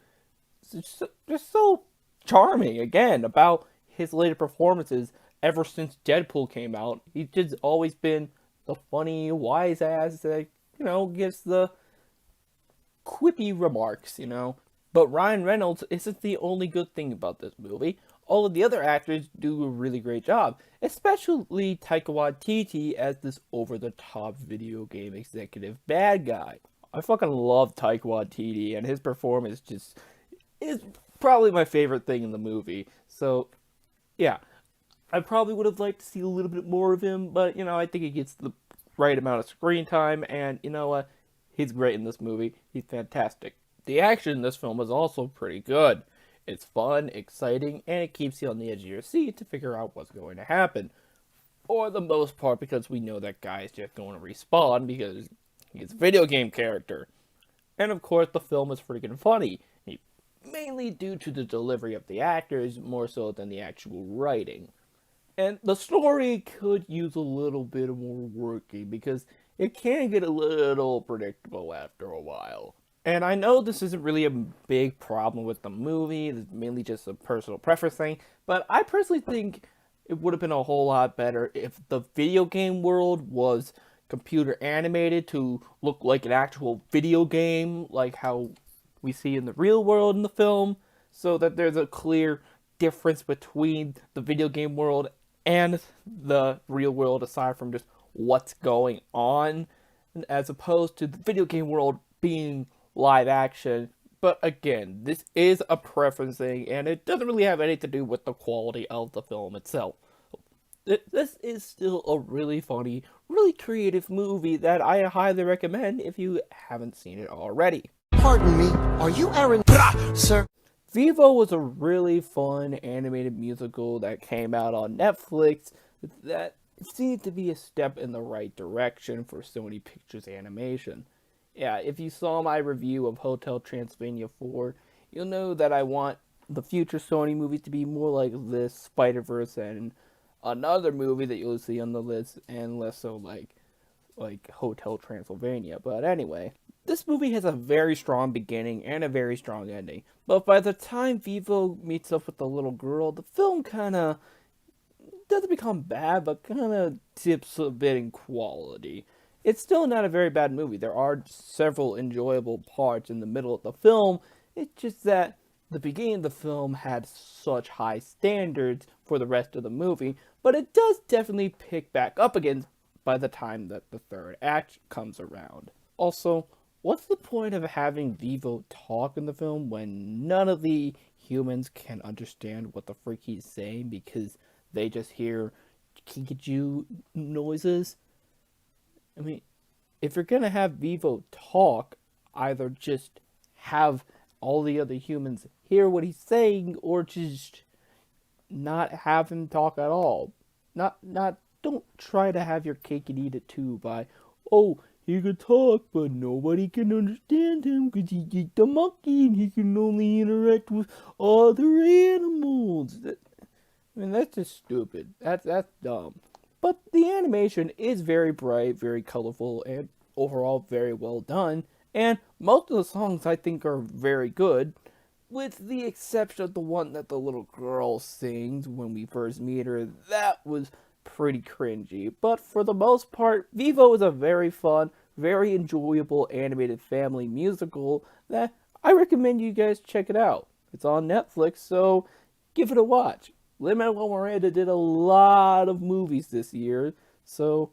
charming. Again, about his later performances ever since Deadpool came out, he's just always been the funny, wise ass that, gives the quippy remarks, But Ryan Reynolds isn't the only good thing about this movie. All of the other actors do a really great job, especially Taika Waititi as this over-the-top video game executive bad guy. I fucking love Taika Waititi, and his performance is probably my favorite thing in the movie. So, yeah, I probably would have liked to see a little bit more of him, but, I think he gets the right amount of screen time, and you know what? He's great in this movie. He's fantastic. The action in this film is also pretty good. It's fun, exciting, and it keeps you on the edge of your seat to figure out what's going to happen. For the most part, because we know that guy is just going to respawn because he's a video game character. And of course, the film is freaking funny, mainly due to the delivery of the actors more so than the actual writing. And the story could use a little bit more working because it can get a little predictable after a while. And I know this isn't really a big problem with the movie, it's mainly just a personal preference thing, but I personally think it would have been a whole lot better if the video game world was computer animated to look like an actual video game, like how we see in the real world in the film, so that there's a clear difference between the video game world and the real world aside from just what's going on, as opposed to the video game world being live action. But again, this is a preference thing, and it doesn't really have anything to do with the quality of the film itself. This is still a really funny, really creative movie that I highly recommend if you haven't seen it already. Pardon me, are you Aaron? Sir. Vivo was a really fun animated musical that came out on Netflix that seemed to be a step in the right direction for Sony Pictures Animation. Yeah, if you saw my review of Hotel Transylvania 4, you'll know that I want the future Sony movies to be more like this, Spider-Verse, and another movie that you'll see on the list, and less so like Hotel Transylvania. But anyway, this movie has a very strong beginning and a very strong ending. But by the time Vivo meets up with the little girl, the film kinda doesn't become bad, but kinda dips a bit in quality. It's still not a very bad movie. There are several enjoyable parts in the middle of the film. It's just that the beginning of the film had such high standards for the rest of the movie, but it does definitely pick back up again by the time that the third act comes around. Also, what's the point of having Vivo talk in the film when none of the humans can understand what the freak he's saying because they just hear kinkajou noises? I mean, if you're gonna have Vivo talk, either just have all the other humans hear what he's saying, or just not have him talk at all. Don't try to have your cake and eat it too by, oh, he could talk, but nobody can understand him because he's the monkey and he can only interact with other animals. That's just stupid. That's dumb. But the animation is very bright, very colorful, and overall very well done. And most of the songs I think are very good, with the exception of the one that the little girl sings when we first meet her. That was pretty cringy. But for the most part, Vivo is a very fun, very enjoyable animated family musical that I recommend you guys check it out. It's on Netflix, so give it a watch. Lin-Manuel Miranda did a lot of movies this year, so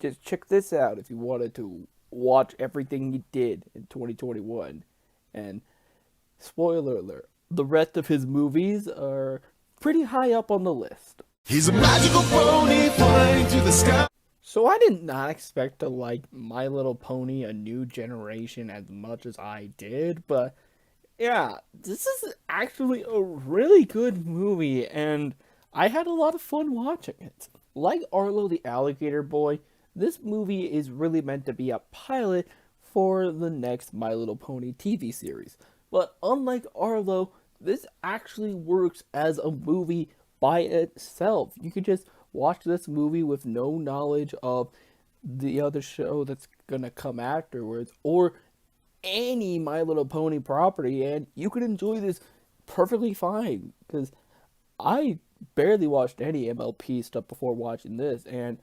just check this out if you wanted to watch everything he did in 2021. And spoiler alert, the rest of his movies are pretty high up on the list. He's a magical pony flying to the sky. So I did not expect to like My Little Pony: A New Generation as much as I did, but yeah, this is actually a really good movie, and I had a lot of fun watching it. Like Arlo the Alligator Boy, this movie is really meant to be a pilot for the next My Little Pony TV series. But unlike Arlo, this actually works as a movie by itself. You could just watch this movie with no knowledge of the other show that's gonna come afterwards, or any My Little Pony property, and you could enjoy this perfectly fine, because I barely watched any MLP stuff before watching this, and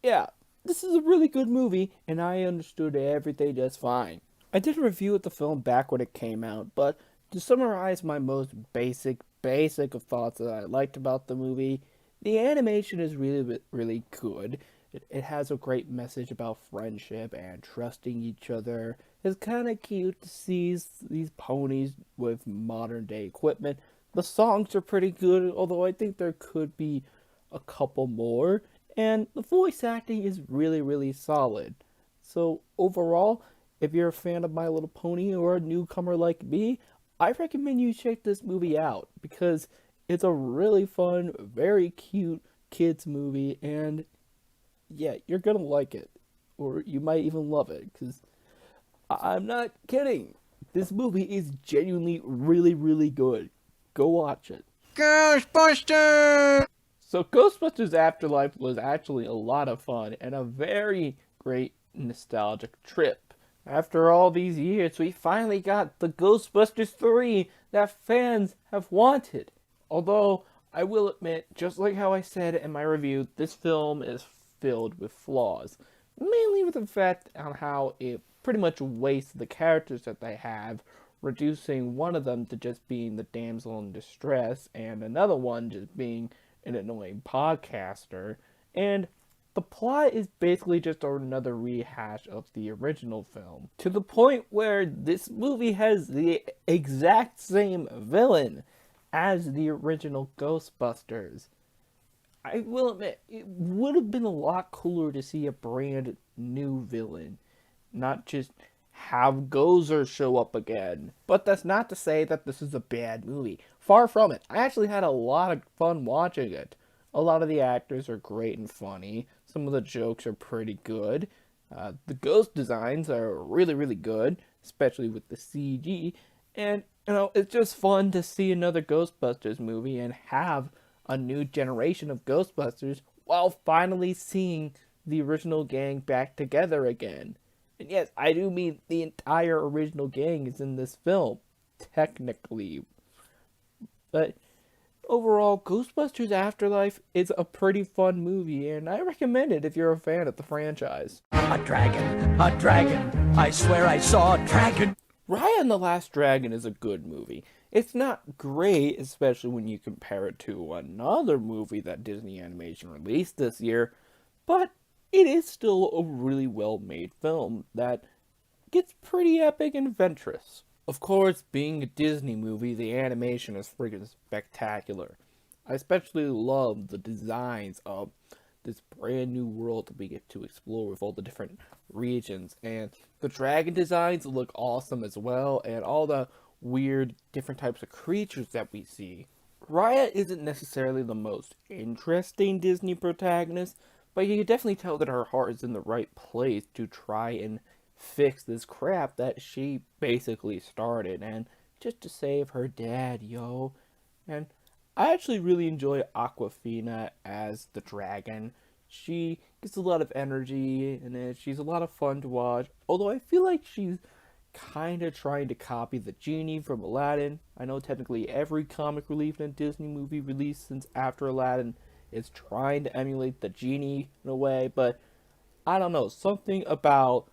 yeah, this is a really good movie, and I understood everything just fine. I did a review of the film back when it came out, but to summarize my most basic of thoughts that I liked about the movie, the animation is really good. It has a great message about friendship and trusting each other. It's kind of cute to see these ponies with modern day equipment. The songs are pretty good, although I think there could be a couple more. And the voice acting is really solid. So overall, if you're a fan of My Little Pony or a newcomer like me, I recommend you check this movie out, because it's a really fun, very cute kids movie, and yeah, you're gonna like it, or you might even love it, because I'm not kidding. This movie is genuinely really good. Go watch it. Ghostbusters! So Ghostbusters Afterlife was actually a lot of fun and a very great nostalgic trip. After all these years, we finally got the Ghostbusters 3 that fans have wanted. Although, I will admit, just like how I said in my review, this film is filled with flaws. Mainly with the fact on how it pretty much wastes the characters that they have, reducing one of them to just being the damsel in distress, and another one just being an annoying podcaster, and the plot is basically just another rehash of the original film, to the point where this movie has the exact same villain as the original Ghostbusters. I will admit, it would have been a lot cooler to see a brand new villain, not just have Gozer show up again. But that's not to say that this is a bad movie. Far from it. I actually had a lot of fun watching it. A lot of the actors are great and funny. Some of the jokes are pretty good. The ghost designs are really good, especially with the CG. And, it's just fun to see another Ghostbusters movie and have a new generation of Ghostbusters while finally seeing the original gang back together again. And yes, I do mean the entire original gang is in this film, technically. But overall, Ghostbusters Afterlife is a pretty fun movie, and I recommend it if you're a fan of the franchise. A dragon, I swear I saw a dragon. Raya and the Last Dragon is a good movie. It's not great, especially when you compare it to another movie that Disney Animation released this year, but it is still a really well-made film that gets pretty epic and adventurous. Of course, being a Disney movie, the animation is freaking spectacular. I especially love the designs of this brand new world that we get to explore with all the different regions, and the dragon designs look awesome as well, and all the weird different types of creatures that we see. Raya isn't necessarily the most interesting Disney protagonist, but you can definitely tell that her heart is in the right place to try and fix this crap that she basically started, and just to save her dad, yo. And I actually really enjoy Awkwafina as the dragon. She gets a lot of energy, and she's a lot of fun to watch, although I feel like she's kind of trying to copy the genie from Aladdin. I know technically every comic relief in a Disney movie released since after Aladdin is trying to emulate the genie in a way, but I don't know, something about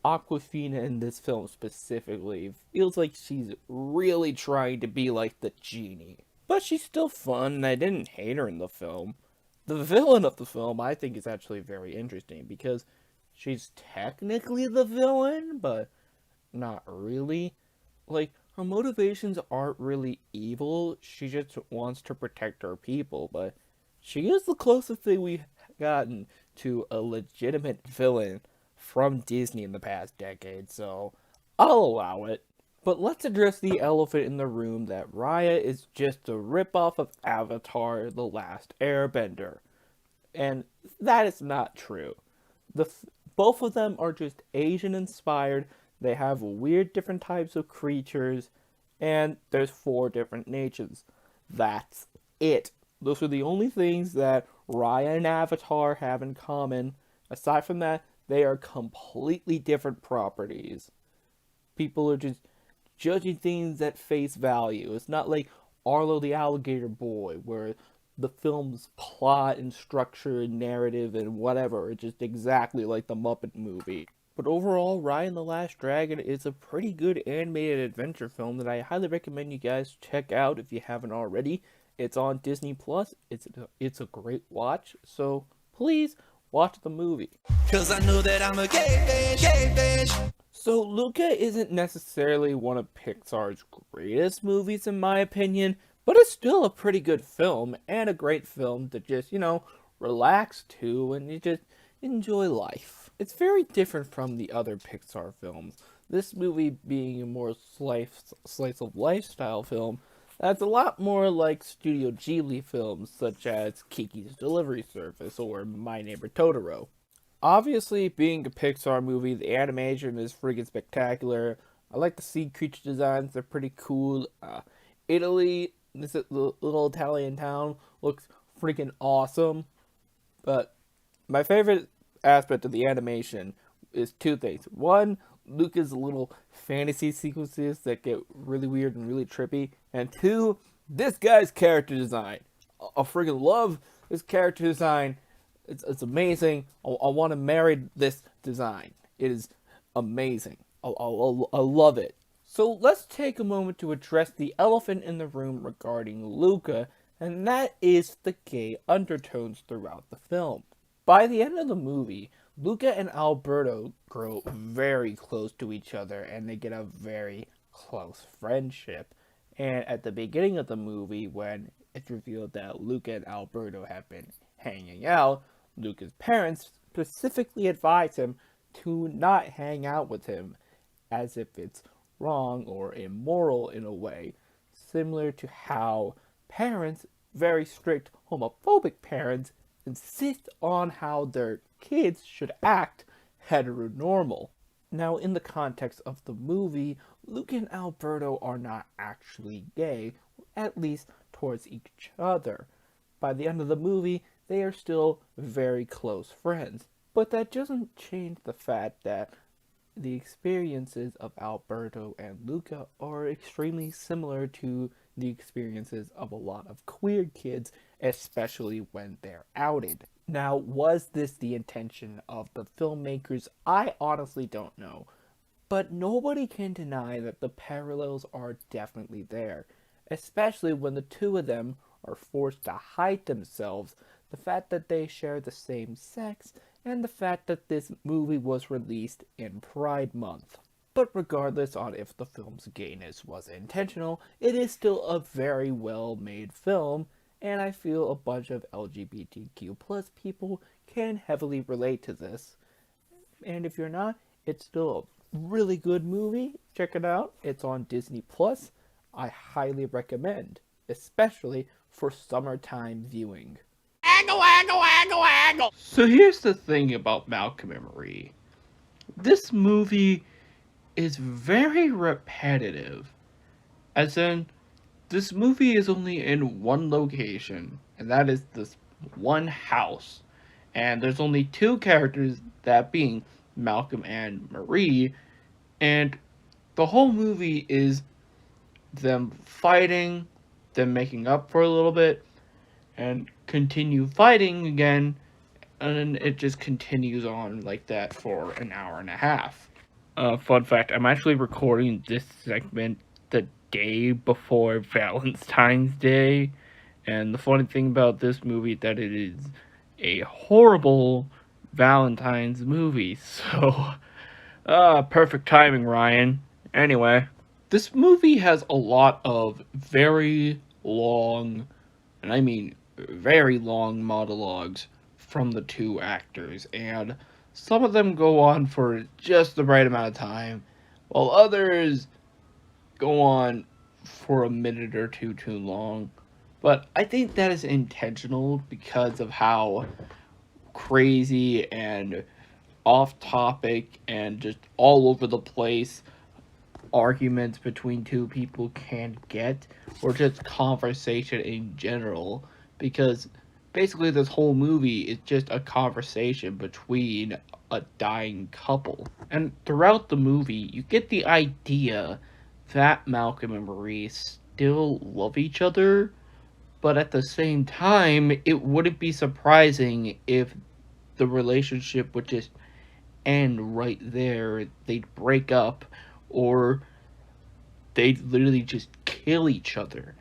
Awkwafina in this film specifically feels like she's really trying to be like the genie. But she's still fun, and I didn't hate her in the film. The villain of the film I think is actually very interesting, because she's technically the villain, but not really. Like, Her motivations aren't really evil, she just wants to protect her people, but she is the closest thing we've gotten to a legitimate villain from Disney in the past decade, so I'll allow it. But let's address the elephant in the room that Raya is just a ripoff of Avatar: The Last Airbender. And that is not true. Both of them are just Asian inspired. They have weird different types of creatures, and there's 4 different nations. That's it. Those are the only things that Raya and Avatar have in common. Aside from that, they are completely different properties. People are just judging things at face value. It's not like Arlo the Alligator Boy, where the film's plot and structure and narrative and whatever are just exactly like the Muppet movie. But overall, Raya and the Last Dragon is a pretty good animated adventure film that I highly recommend you guys check out if you haven't already. It's on Disney Plus. It's a great watch, so please watch the movie. 'Cause I know that I'm a gay bitch. So Luca isn't necessarily one of Pixar's greatest movies in my opinion, but it's still a pretty good film and a great film to just, relax to and you just enjoy life. It's very different from the other Pixar films. This movie being a more slice of lifestyle film that's a lot more like Studio Ghibli films such as Kiki's Delivery Service or My Neighbor Totoro. Obviously, being a Pixar movie, the animation is freaking spectacular. I like the sea creature designs, they're pretty cool. Italy, this little Italian town, looks freaking awesome. But my favorite aspect of the animation is 2 things. One, Luca's little fantasy sequences that get really weird and really trippy. And 2, this guy's character design. I freaking love this character design. It's amazing. I want to marry this design. It is amazing. I love it. So let's take a moment to address the elephant in the room regarding Luca, and that is the gay undertones throughout the film. By the end of the movie, Luca and Alberto grow very close to each other, and they get a very close friendship. And at the beginning of the movie, when it's revealed that Luca and Alberto have been hanging out, Luca's parents specifically advise him to not hang out with him, as if it's wrong or immoral in a way, similar to how parents, very strict homophobic parents, insist on how their kids should act heteronormal. Now, in the context of the movie, Luca and Alberto are not actually gay, at least towards each other. By the end of the movie, they are still very close friends. But that doesn't change the fact that the experiences of Alberto and Luca are extremely similar to the experiences of a lot of queer kids, especially when they're outed. Now, was this the intention of the filmmakers? I honestly don't know. But nobody can deny that the parallels are definitely there, especially when the 2 of them are forced to hide themselves, the fact that they share the same sex, and the fact that this movie was released in Pride Month. But regardless on if the film's gayness was intentional, it is still a very well made film, and I feel a bunch of LGBTQ+ people can heavily relate to this. And if you're not, it's still a really good movie. Check it out. It's on Disney+. I highly recommend, especially for summertime viewing. So here's the thing about Malcolm and Marie. This movie is very repetitive. As in, this movie is only in one location, and that is this one house. And there's only 2 characters, that being Malcolm and Marie, and the whole movie is them fighting, them making up for a little bit, and continue fighting again, and it just continues on like that for an hour and a half. Fun fact, I'm actually recording this segment the day before Valentine's Day, and the funny thing about this movie is that it is a horrible Valentine's movie, so perfect timing, Ryan. Anyway, This movie has a lot of very long, and I mean very long monologues from the two actors, and some of them go on for just the right amount of time, while others go on for a minute or two too long. But I think that is intentional because of how crazy and off topic and just all over the place arguments between two people can get, or just conversation in general, because basically this whole movie is just a conversation between a dying couple. And throughout the movie, you get the idea that Malcolm and Marie still love each other, but at the same time, it wouldn't be surprising if the relationship would just end right there. They'd break up, or they'd literally just kill each other.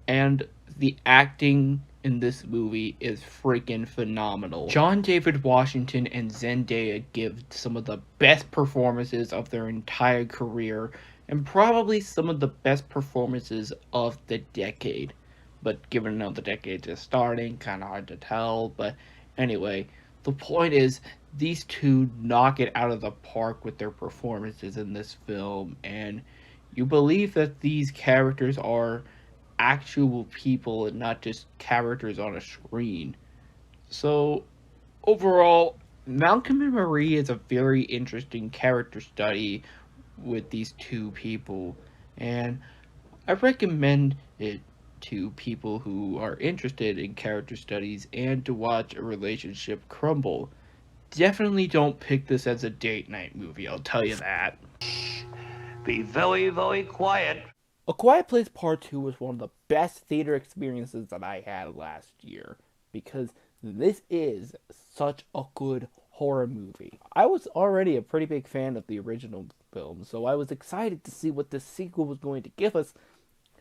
And the acting in this movie is freaking phenomenal. John David Washington and Zendaya give some of the best performances of their entire career, and probably some of the best performances of the decade. But given now the decade is starting, kind of hard to tell. But anyway, the point is, these two knock it out of the park with their performances in this film, and you believe that these characters are actual people and not just characters on a screen. So, overall, Malcolm and Marie is a very interesting character study with these two people, and I recommend it to people who are interested in character studies and to watch a relationship crumble. Definitely don't pick this as a date night movie, I'll tell you that. Be very, very quiet. A Quiet Place Part 2 was one of the best theater experiences that I had last year, because this is such a good horror movie. I was already a pretty big fan of the original film, so I was excited to see what this sequel was going to give us,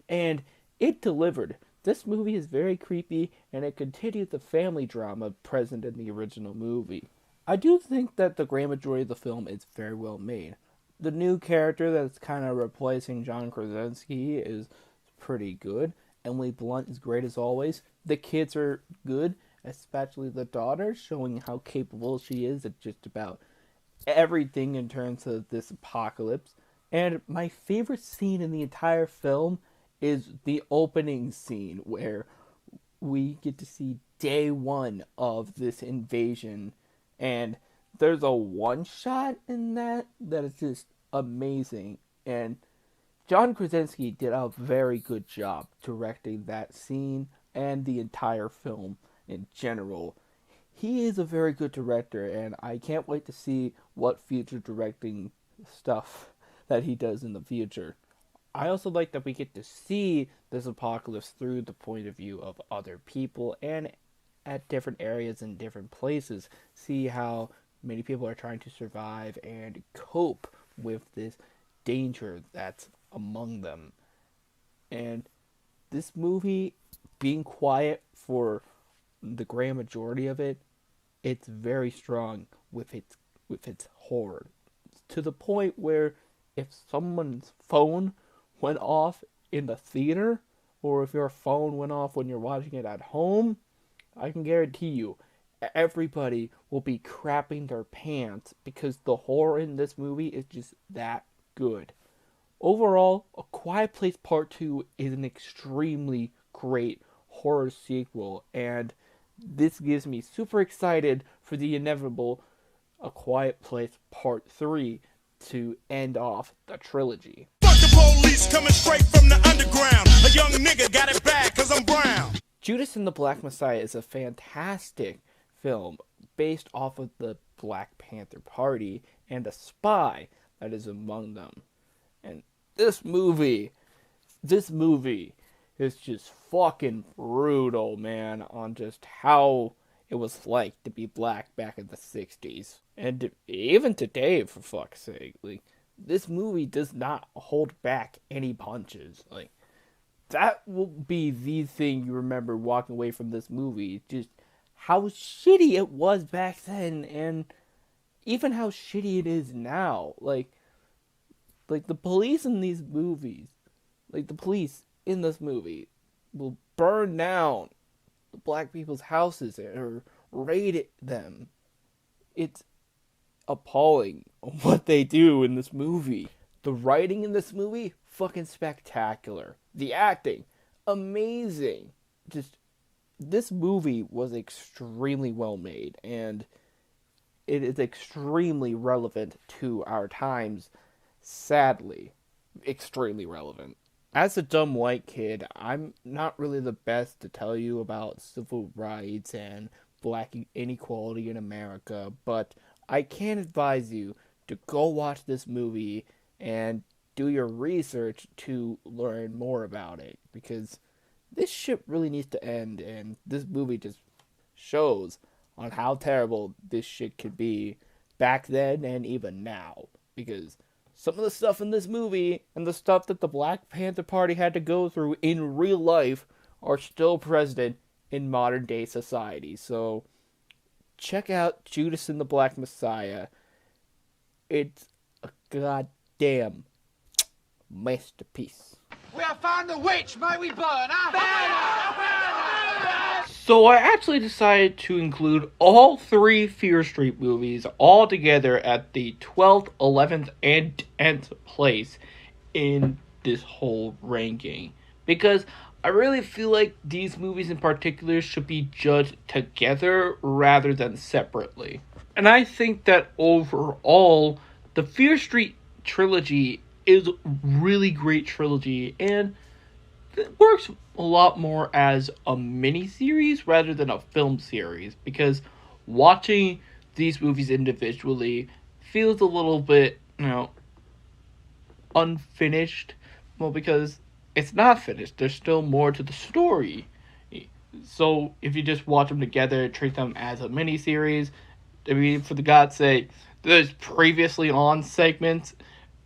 and it delivered. This movie is very creepy, and it continued the family drama present in the original movie. I do think that the grand majority of the film is very well made. The new character that's kind of replacing John Krasinski is pretty good. Emily Blunt is great as always. The kids are good, especially the daughter, showing how capable she is at just about everything in terms of this apocalypse. And my favorite scene in the entire film is the opening scene, where we get to see day one of this invasion, and there's a one shot in that is just amazing. And John Krasinski did a very good job directing that scene and the entire film in general. He is a very good director, and I can't wait to see what future directing stuff that he does in the future. I also like that we get to see this apocalypse through the point of view of other people, and at different areas and different places, see how many people are trying to survive and cope with this danger that's among them. And this movie, being quiet for the grand majority of it, it's very strong with its horror, to the point where if someone's phone went off in the theater, or if your phone went off when you're watching it at home, I can guarantee you everybody will be crapping their pants, because the horror in this movie is just that good. Overall, A Quiet Place Part 2 is an extremely great horror sequel, and this gives me super excited for the inevitable A Quiet Place Part 3 to end off the trilogy. Fuck the police coming straight from the underground. A young nigga got it bad 'cause I'm brown. Judas and the Black Messiah is a fantastic film based off of the Black Panther Party and a spy that is among them. And this movie is just fucking brutal, man, on just how it was like to be black back in the 60s. And even today, for fuck's sake. Like, this movie does not hold back any punches. Like, that will be the thing you remember walking away from this movie. Just how shitty it was back then, and even how shitty it is now. Like Like, the police in these movies, like, the police in this movie will burn down the black people's houses or raid them. It's appalling what they do in this movie. The writing in this movie, fucking spectacular. The acting, amazing. Just, this movie was extremely well made, and it is extremely relevant to our times. Sadly, extremely relevant. As a dumb white kid, I'm not really the best to tell you about civil rights and black inequality in America, but I can advise you to go watch this movie and do your research to learn more about it, because this shit really needs to end, and this movie just shows on how terrible this shit could be back then and even now, because some of the stuff in this movie and the stuff that the Black Panther Party had to go through in real life are still present in modern day society. So check out Judas and the Black Messiah. It's a goddamn masterpiece. We have found the witch, may we burn her? So I actually decided to include all 3 Fear Street movies all together at the 12th, 11th, and 10th place in this whole ranking, because I really feel like these movies in particular should be judged together rather than separately. And I think that overall, the Fear Street trilogy is a really great trilogy, and it works a lot more as a mini-series rather than a film series, because watching these movies individually feels a little bit, unfinished. Well, because it's not finished. There's still more to the story. So if you just watch them together, treat them as a mini-series, I mean, for the God's sake, there's previously on segments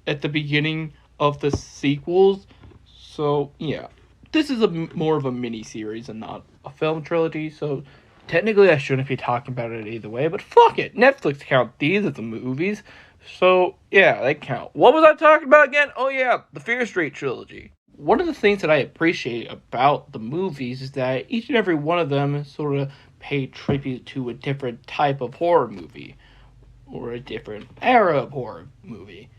at the beginning of the sequels. So, yeah. This is more of a mini-series and not a film trilogy, so technically I shouldn't be talking about it either way, but fuck it. Netflix count these as the movies, so yeah, they count. What was I talking about again? Oh yeah, the Fear Street trilogy. One of the things that I appreciate about the movies is that each and every one of them sort of pay tribute to a different type of horror movie, or a different era of horror movie.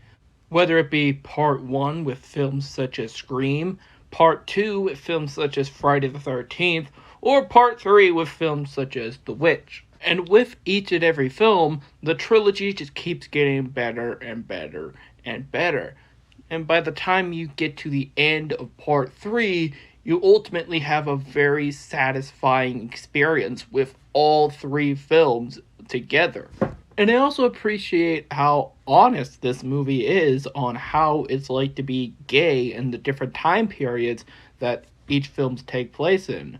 Whether it be part 1 with films such as Scream, part 2 with films such as Friday the 13th, or part 3 with films such as The Witch. And with each and every film, the trilogy just keeps getting better and better and better. And by the time you get to the end of part 3, you ultimately have a very satisfying experience with all 3 films together. And I also appreciate how honest this movie is on how it's like to be gay in the different time periods that each films take place in.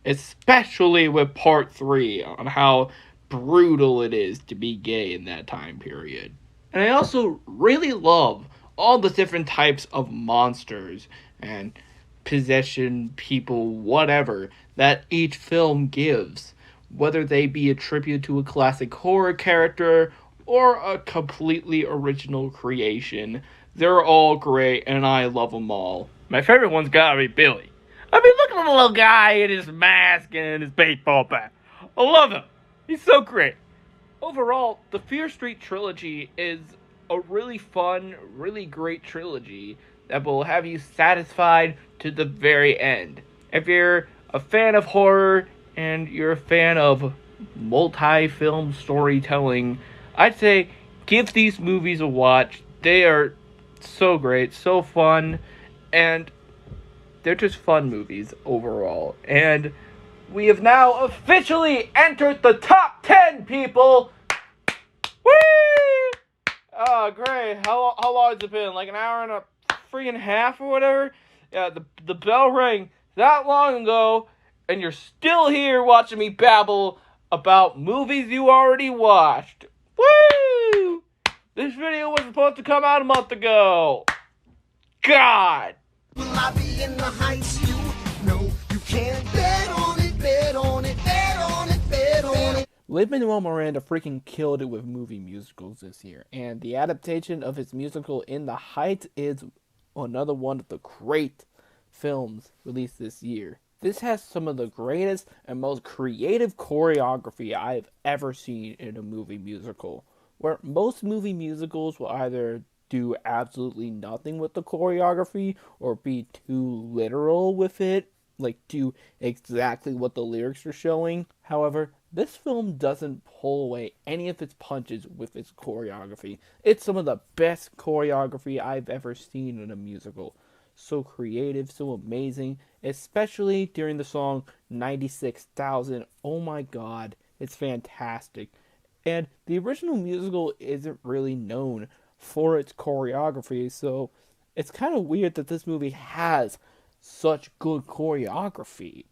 Especially with part 3, on how brutal it is to be gay in that time period. And I also really love all the different types of monsters and possession people, whatever, that each film gives. Whether they be a tribute to a classic horror character or a completely original creation, they're all great and I love them all. My favorite one's gotta be Billy. I mean, look at the little guy in his mask and his baseball bat. I love him. He's so great. Overall, the Fear Street trilogy is a really fun, really great trilogy that will have you satisfied to the very end. If you're a fan of horror and you're a fan of multi-film storytelling, I'd say give these movies a watch. They are so great, so fun, and they're just fun movies overall. And we have now officially entered the top 10, people! Whee! Oh, great. How long has it been? Like an hour and a freaking half or whatever? Yeah, the bell rang that long ago, and you're still here watching me babble about movies you already watched. Woo! This video was supposed to come out a month ago. God! Will I be in the heights? You know you can't bet on it, bet on it, bet on it, bet on it. Lin-Manuel Miranda freaking killed it with movie musicals this year, and the adaptation of his musical In the Heights is another one of the great films released this year. This has some of the greatest and most creative choreography I've ever seen in a movie musical, where most movie musicals will either do absolutely nothing with the choreography or be too literal with it, like do exactly what the lyrics are showing. However, this film doesn't pull away any of its punches with its choreography. It's some of the best choreography I've ever seen in a musical. So creative, so amazing, especially during the song 96,000. Oh my god, it's fantastic. And the original musical isn't really known for its choreography, so it's kind of weird that this movie has such good choreography.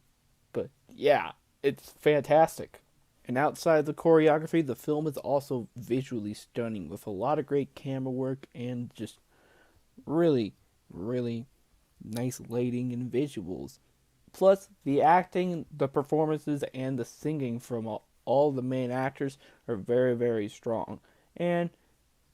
But yeah, it's fantastic. And outside the choreography, the film is also visually stunning with a lot of great camera work and just really, really nice lighting and visuals. Plus, the acting, the performances, and the singing from all the main actors are very, very strong. And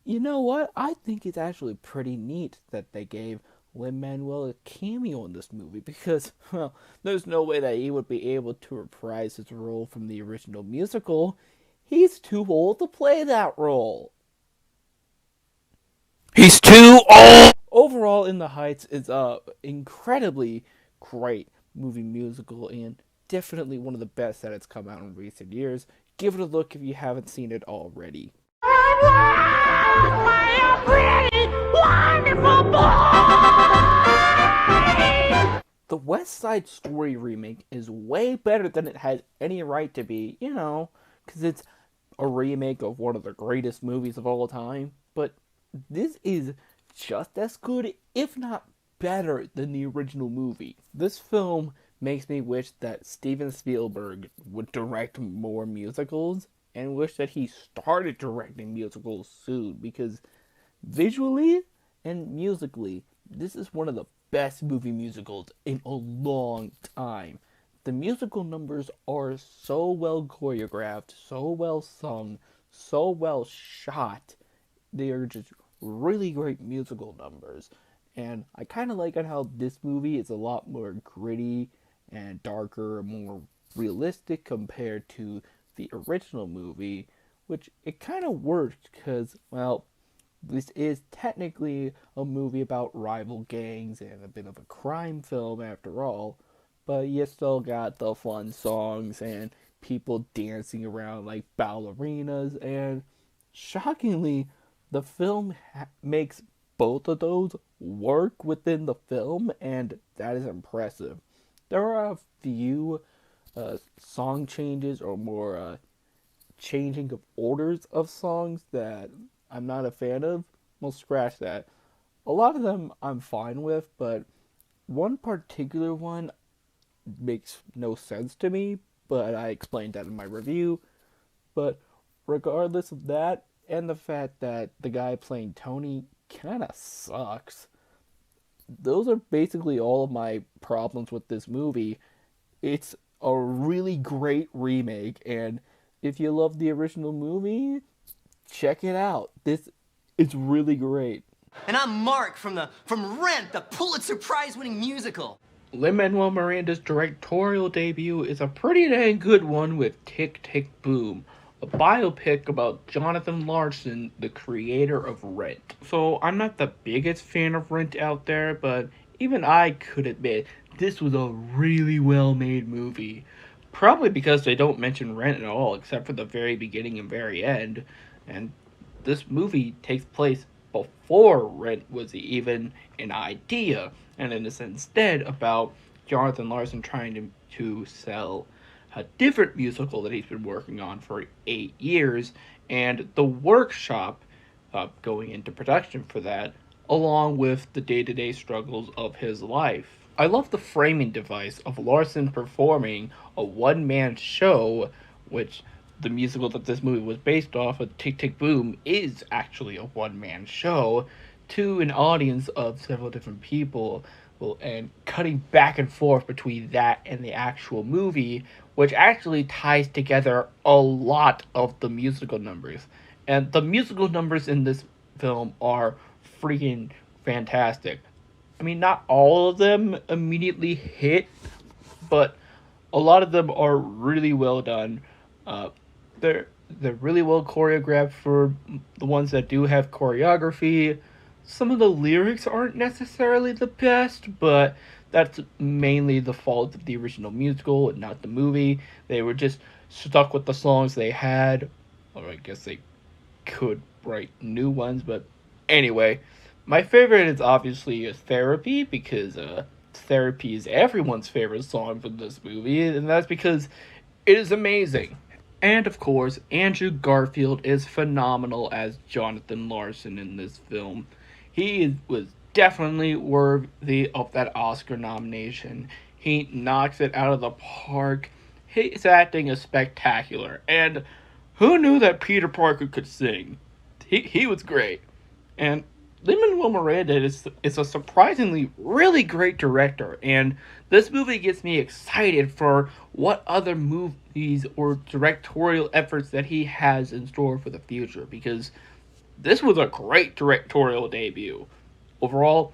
you know what? I think it's actually pretty neat that they gave Lin-Manuel a cameo in this movie because, well, there's no way that he would be able to reprise his role from the original musical. He's too old to play that role. He's too old! Overall, In the Heights is a incredibly great movie musical and definitely one of the best that has come out in recent years. Give it a look if you haven't seen it already. The West Side Story remake is way better than it has any right to be, because it's a remake of one of the greatest movies of all time. But this is just as good, if not better, than the original movie. This film makes me wish that Steven Spielberg would direct more musicals and wish that he started directing musicals soon, because visually and musically, this is one of the best movie musicals in a long time. The musical numbers are so well choreographed, so well sung, so well shot. They are just really great musical numbers. And I kind of like how this movie is a lot more gritty and darker, more realistic compared to the original movie, which it kind of worked because, well, this is technically a movie about rival gangs and a bit of a crime film after all, but you still got the fun songs and people dancing around like ballerinas, and shockingly, the film makes both of those work within the film, and that is impressive. There are a few song changes or more changing of orders of songs that I'm not a fan of. We'll scratch that. A lot of them I'm fine with, but one particular one makes no sense to me, but I explained that in my review. But regardless of that, and the fact that the guy playing Tony kinda sucks, those are basically all of my problems with this movie. It's a really great remake, and if you love the original movie, check it out. This is really great. And I'm Mark from Rent, the Pulitzer Prize-winning musical. Lin-Manuel Miranda's directorial debut is a pretty dang good one with Tick, Tick, Boom, a biopic about Jonathan Larson, the creator of Rent. So I'm not the biggest fan of Rent out there, but even I could admit this was a really well-made movie. Probably because they don't mention Rent at all, except for the very beginning and very end. And this movie takes place before Rent was even an idea, and it is instead about Jonathan Larson trying to sell a different musical that he's been working on for 8 years, and the workshop going into production for that, along with the day-to-day struggles of his life. I love the framing device of Larson performing a one-man show, which the musical that this movie was based off of, Tick Tick Boom, is actually a one-man show, to an audience of several different people, and cutting back and forth between that and the actual movie, which actually ties together a lot of the musical numbers. And the musical numbers in this film are freaking fantastic. I mean, not all of them immediately hit, but a lot of them are really well done. They're really well choreographed for the ones that do have choreography. Some of the lyrics aren't necessarily the best, but that's mainly the fault of the original musical and not the movie. They were just stuck with the songs they had, or I guess they could write new ones, but anyway. My favorite is obviously Therapy, because Therapy is everyone's favorite song from this movie, and that's because it is amazing. And of course, Andrew Garfield is phenomenal as Jonathan Larson in this film. He was definitely worthy of that Oscar nomination. He knocks it out of the park. His acting is spectacular. And who knew that Peter Parker could sing? He was great. And Lin-Manuel Miranda is a surprisingly really great director, and this movie gets me excited for what other movies or directorial efforts that he has in store for the future, because this was a great directorial debut. Overall,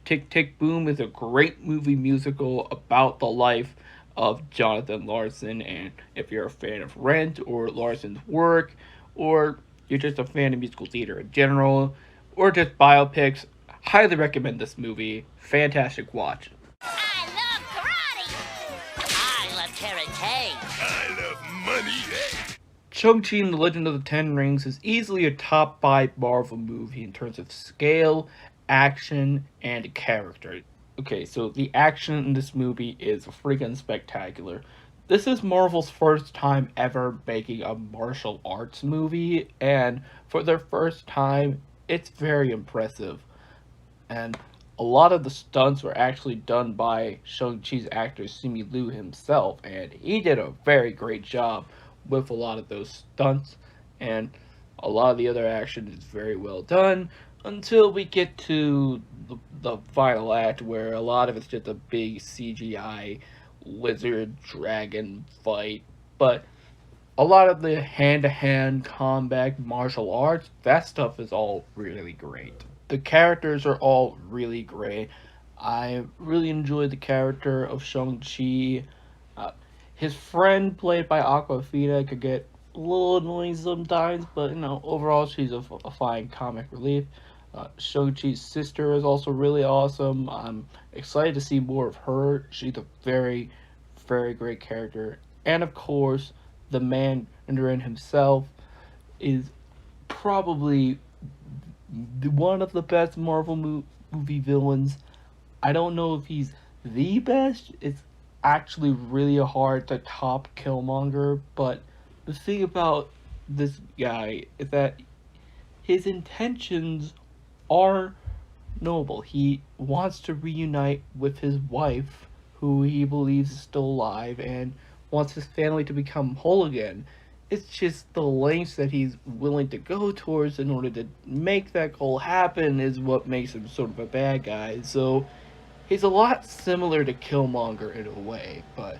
Tick Tick Boom is a great movie musical about the life of Jonathan Larson, and if you're a fan of Rent or Larson's work, or you're just a fan of musical theater in general, or just biopics, highly recommend this movie. Fantastic watch. I love karate. I love karate. I love money. Shang-Chi and the Legend of the Ten Rings is easily a top 5 Marvel movie in terms of scale, action, and character. Okay, so the action in this movie is freaking spectacular. This is Marvel's first time ever making a martial arts movie, and for their first time, it's very impressive. And a lot of the stunts were actually done by Shang-Chi's actor Simu Liu himself, and he did a very great job with a lot of those stunts, and a lot of the other action is very well done, until we get to the final act, where a lot of it's just a big CGI lizard dragon fight. But a lot of the hand-to-hand combat martial arts, that stuff is all really great. The characters are all really great. I really enjoyed the character of Shang-Chi. His friend, played by Awkwafina, could get a little annoying sometimes, but overall she's a fine comic relief. Shang-Chi's sister is also really awesome. I'm excited to see more of her. She's a very, very great character. And of course, the Mandarin himself is probably one of the best Marvel movie villains. I don't know if he's the best. It's actually really hard to top Killmonger, but the thing about this guy is that his intentions are noble. He wants to reunite with his wife, who he believes is still alive, and wants his family to become whole again. It's just the lengths that he's willing to go towards in order to make that goal happen is what makes him sort of a bad guy. So he's a lot similar to Killmonger in a way, but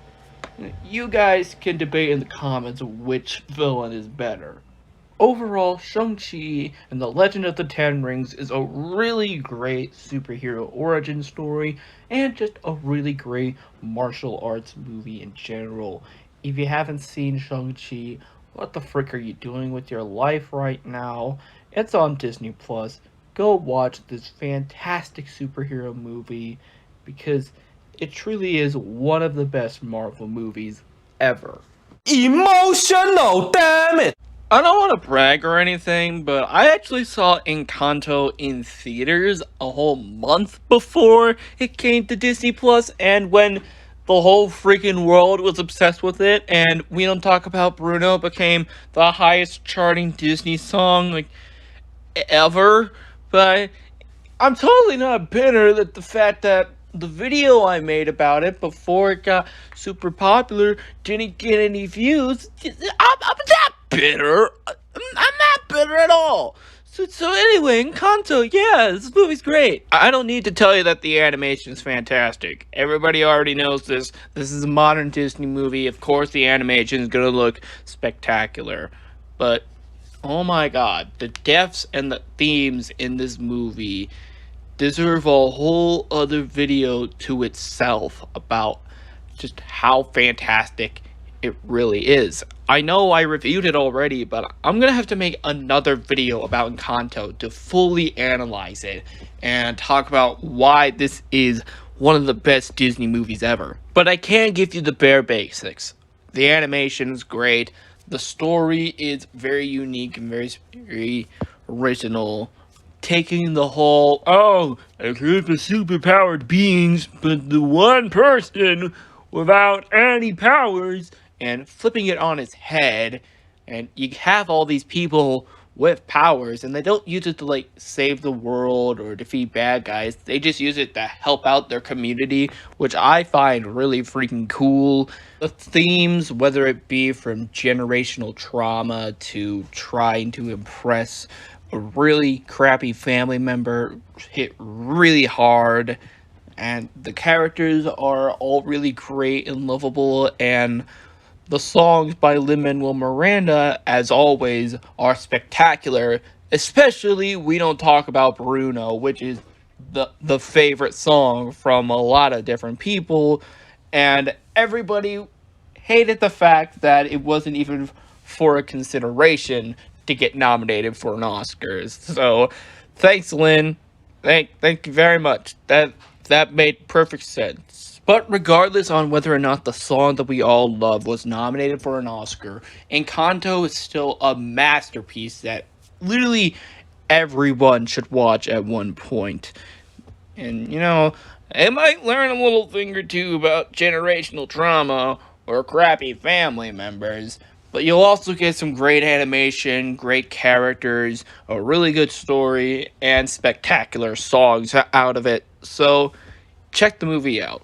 you guys can debate in the comments which villain is better. Overall, Shang-Chi and the Legend of the Ten Rings is a really great superhero origin story, and just a really great martial arts movie in general. If you haven't seen Shang-Chi, what the frick are you doing with your life right now? It's on Disney+. Go watch this fantastic superhero movie, because it truly is one of the best Marvel movies ever. Emotional, damn it! I don't want to brag or anything, but I actually saw Encanto in theaters a whole month before it came to Disney+, and when the whole freaking world was obsessed with it, and We Don't Talk About Bruno became the highest charting Disney song, ever. But I'm totally not bitter that the fact that the video I made about it before it got super popular didn't get any views. I'm not bitter. I'm not bitter at all. So anyway, Encanto, yeah, this movie's great. I don't need to tell you that the animation is fantastic. Everybody already knows this. This is a modern Disney movie. Of course, the animation is gonna look spectacular. But, oh my god, the deaths and the themes in this movie deserve a whole other video to itself about just how fantastic it really is. I know I reviewed it already, but I'm gonna have to make another video about Encanto to fully analyze it and talk about why this is one of the best Disney movies ever. But I can give you the bare basics. The animation is great. The story is very unique and very original. Taking the whole, a group of superpowered beings, but the one person without any powers, and flipping it on its head, and you have all these people with powers, and they don't use it to, like, save the world or defeat bad guys. They just use it to help out their community, which I find really freaking cool. The themes, whether it be from generational trauma to trying to impress a really crappy family member, hit really hard. And the characters are all really great and lovable, and the songs by Lin-Manuel Miranda, as always, are spectacular. Especially, we don't talk about Bruno, which is the favorite song from a lot of different people, and everybody hated the fact that it wasn't even for a consideration to get nominated for an Oscars. So, thanks, Lin. Thank you very much. That made perfect sense. But regardless on whether or not the song that we all love was nominated for an Oscar, Encanto is still a masterpiece that literally everyone should watch at one point. And, you know, I might learn a little thing or two about generational trauma or crappy family members, but you'll also get some great animation, great characters, a really good story, and spectacular songs out of it. So, check the movie out.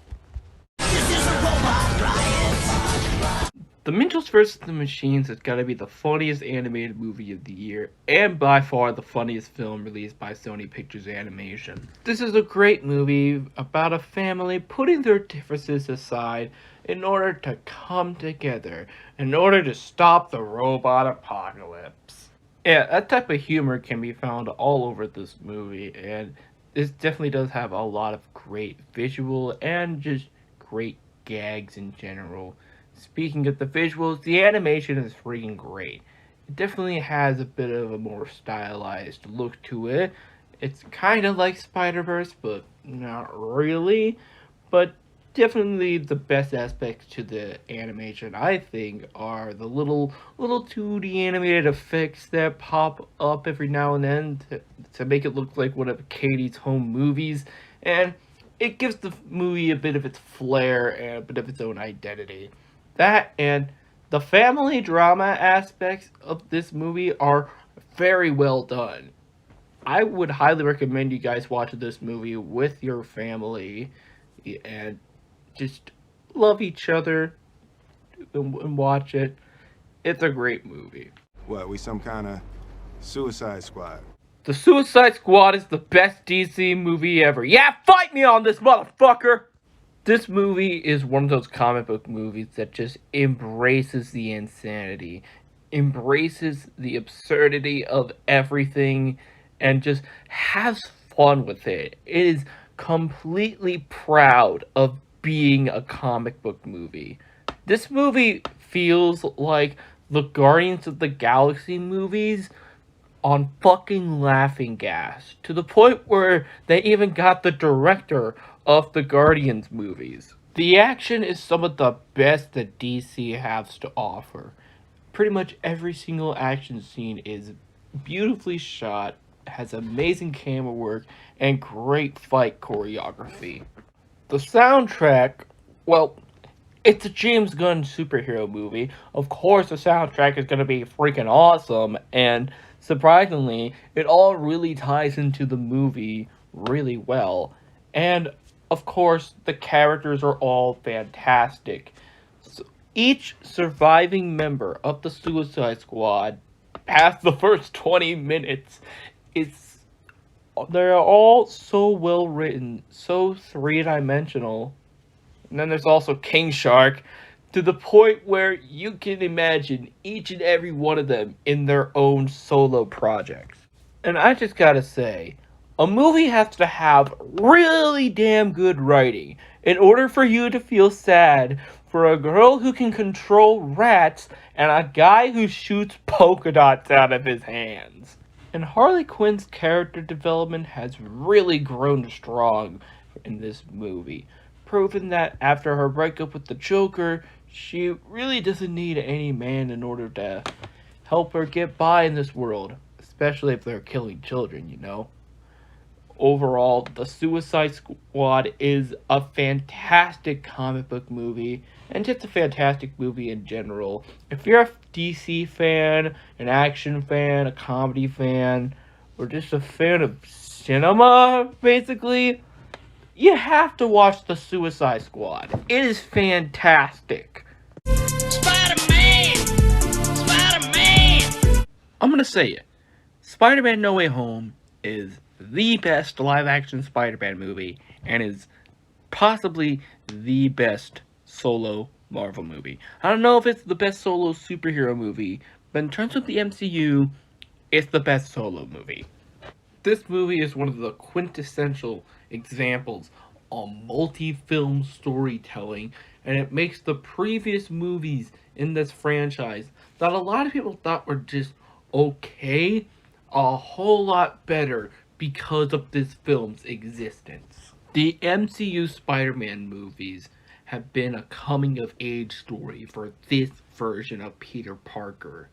The Minstrels vs. the Machines has got to be the funniest animated movie of the year, and by far the funniest film released by Sony Pictures Animation. This is a great movie about a family putting their differences aside in order to come together, in order to stop the robot apocalypse. Yeah, that type of humor can be found all over this movie, and this definitely does have a lot of great visual and just great gags in general. Speaking of the visuals, the animation is freaking great. It definitely has a bit of a more stylized look to it. It's kind of like Spider-Verse, but not really. But definitely the best aspects to the animation, I think, are the little 2D animated effects that pop up every now and then to make it look like one of Katie's home movies. And it gives the movie a bit of its flair and a bit of its own identity. That and the family drama aspects of this movie are very well done. I would highly recommend you guys watch this movie with your family and just love each other and watch it. It's a great movie. What, we some kind of Suicide Squad? The Suicide Squad is the best DC movie ever. Yeah, fight me on this, motherfucker! This movie is one of those comic book movies that just embraces the insanity, embraces the absurdity of everything, and just has fun with it. It is completely proud of being a comic book movie. This movie feels like the Guardians of the Galaxy movies on fucking laughing gas, to the point where they even got the director of the Guardians movies. The action is some of the best that DC has to offer. Pretty much every single action scene is beautifully shot, has amazing camera work, and great fight choreography. The soundtrack, well, it's a James Gunn superhero movie. Of course the soundtrack is going to be freaking awesome, and surprisingly, it all really ties into the movie really well. And of course, the characters are all fantastic. So each surviving member of the Suicide Squad, past the first 20 minutes, They're all so well written, so three-dimensional. And then there's also King Shark, to the point where you can imagine each and every one of them in their own solo projects. And I just gotta say, a movie has to have really damn good writing in order for you to feel sad for a girl who can control rats and a guy who shoots polka dots out of his hands. And Harley Quinn's character development has really grown strong in this movie, proving that after her breakup with the Joker, she really doesn't need any man in order to help her get by in this world, especially if they're killing children, you know. Overall, The Suicide Squad is a fantastic comic book movie, and just a fantastic movie in general. If you're a DC fan, an action fan, a comedy fan, or just a fan of cinema, basically, you have to watch The Suicide Squad. It is fantastic. Spider-Man! Spider-Man! I'm gonna say it. Spider-Man No Way Home is the best live-action Spider-Man movie, and is possibly the best solo Marvel movie. I don't know if it's the best solo superhero movie, but in terms of the MCU, it's the best solo movie. This movie is one of the quintessential examples on multi-film storytelling, and it makes the previous movies in this franchise that a lot of people thought were just okay a whole lot better because of this film's existence. The MCU Spider-Man movies have been a coming-of-age story for this version of Peter Parker.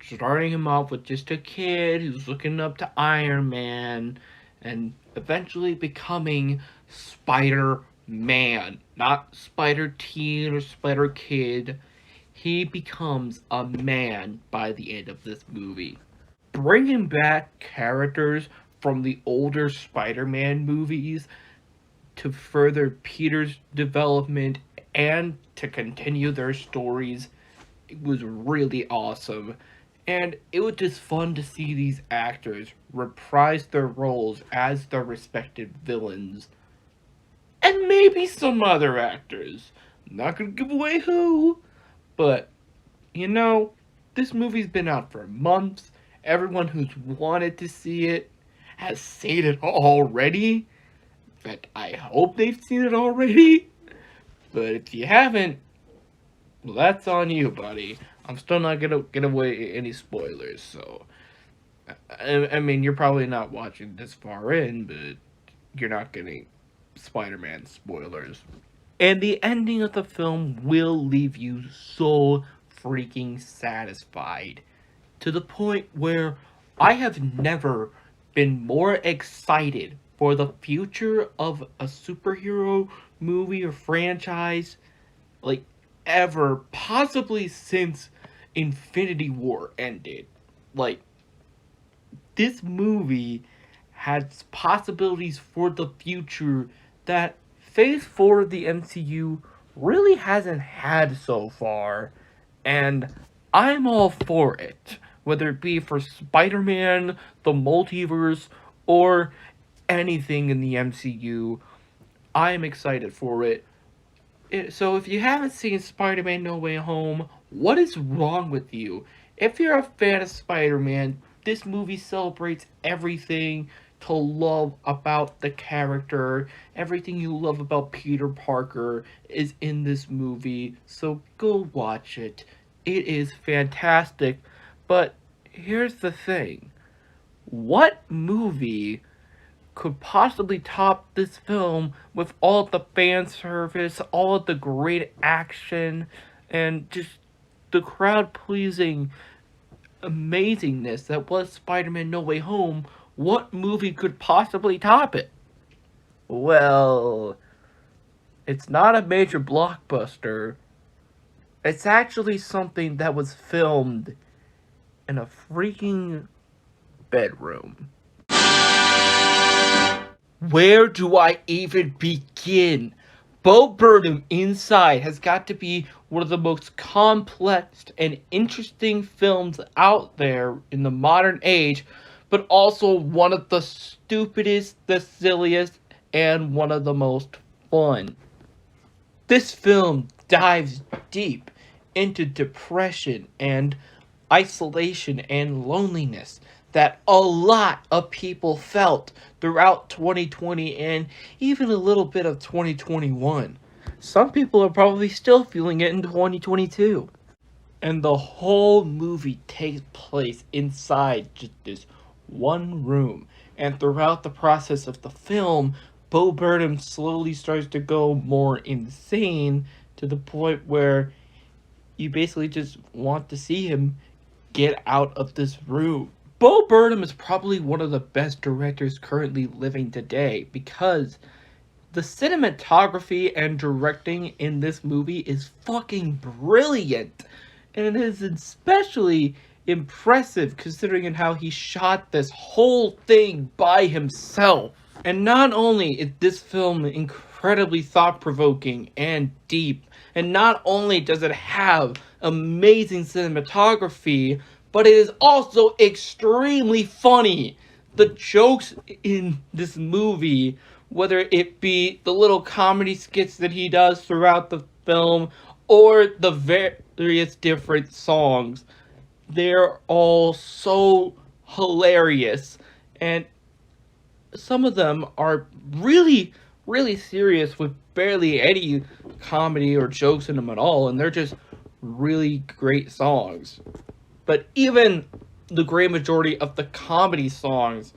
Starting him off with just a kid who's looking up to Iron Man, and eventually becoming Spider-Man. Not Spider-Teen or Spider-Kid. He becomes a man by the end of this movie. Bringing back characters from the older Spider-Man movies to further Peter's development and to continue their stories, it was really awesome. And it was just fun to see these actors reprise their roles as their respective villains. And maybe some other actors. I'm not gonna give away who, but, you know, this movie's been out for months. Everyone who's wanted to see it has seen it already. In fact, I hope they've seen it already. But if you haven't, well, that's on you, buddy. I'm still not gonna get away any spoilers, so... I mean, you're probably not watching this far in, but you're not getting Spider-Man spoilers. And the ending of the film will leave you so freaking satisfied. To the point where I have never been more excited for the future of a superhero movie or franchise, like, ever, possibly since Infinity War ended. Like, this movie has possibilities for the future that Phase 4 of the MCU really hasn't had so far, and I'm all for it. Whether it be for Spider-Man, the multiverse, or anything in the MCU, I'm excited for it. So if you haven't seen Spider-Man No Way Home, what is wrong with you? If you're a fan of Spider-Man, this movie celebrates everything to love about the character. Everything you love about Peter Parker is in this movie, so go watch it. It is fantastic. But here's the thing. What movie could possibly top this film with all of the fan service, all of the great action, and just the crowd-pleasing amazingness that was Spider-Man No Way Home? What movie could possibly top it? Well, it's not a major blockbuster. It's actually something that was filmed in a freaking bedroom. Where do I even begin? Bo Burnham Inside has got to be one of the most complex and interesting films out there in the modern age, but also one of the stupidest, the silliest, and one of the most fun. This film dives deep into depression and isolation and loneliness that a lot of people felt throughout 2020 and even a little bit of 2021. Some people are probably still feeling it in 2022. And the whole movie takes place inside just this one room. And throughout the process of the film, Bo Burnham slowly starts to go more insane to the point where you basically just want to see him get out of this room. Bo Burnham is probably one of the best directors currently living today because the cinematography and directing in this movie is fucking brilliant. And it is especially impressive considering how he shot this whole thing by himself. And not only is this film incredibly thought-provoking and deep, and not only does it have amazing cinematography, but it is also extremely funny. The jokes in this movie, whether it be the little comedy skits that he does throughout the film, or the various different songs, they're all so hilarious. And some of them are really, really serious with barely any comedy or jokes in them at all, and they're just really great songs. But even the great majority of the comedy songs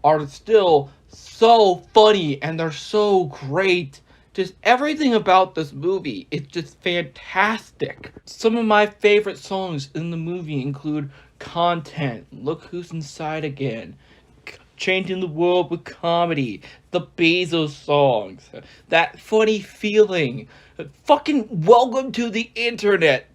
are still so funny and they're so great. Just everything about this movie is just fantastic. Some of my favorite songs in the movie include Content, Look Who's Inside Again, Changing the World with Comedy, the Bezos songs, That Funny Feeling, fucking Welcome to the Internet.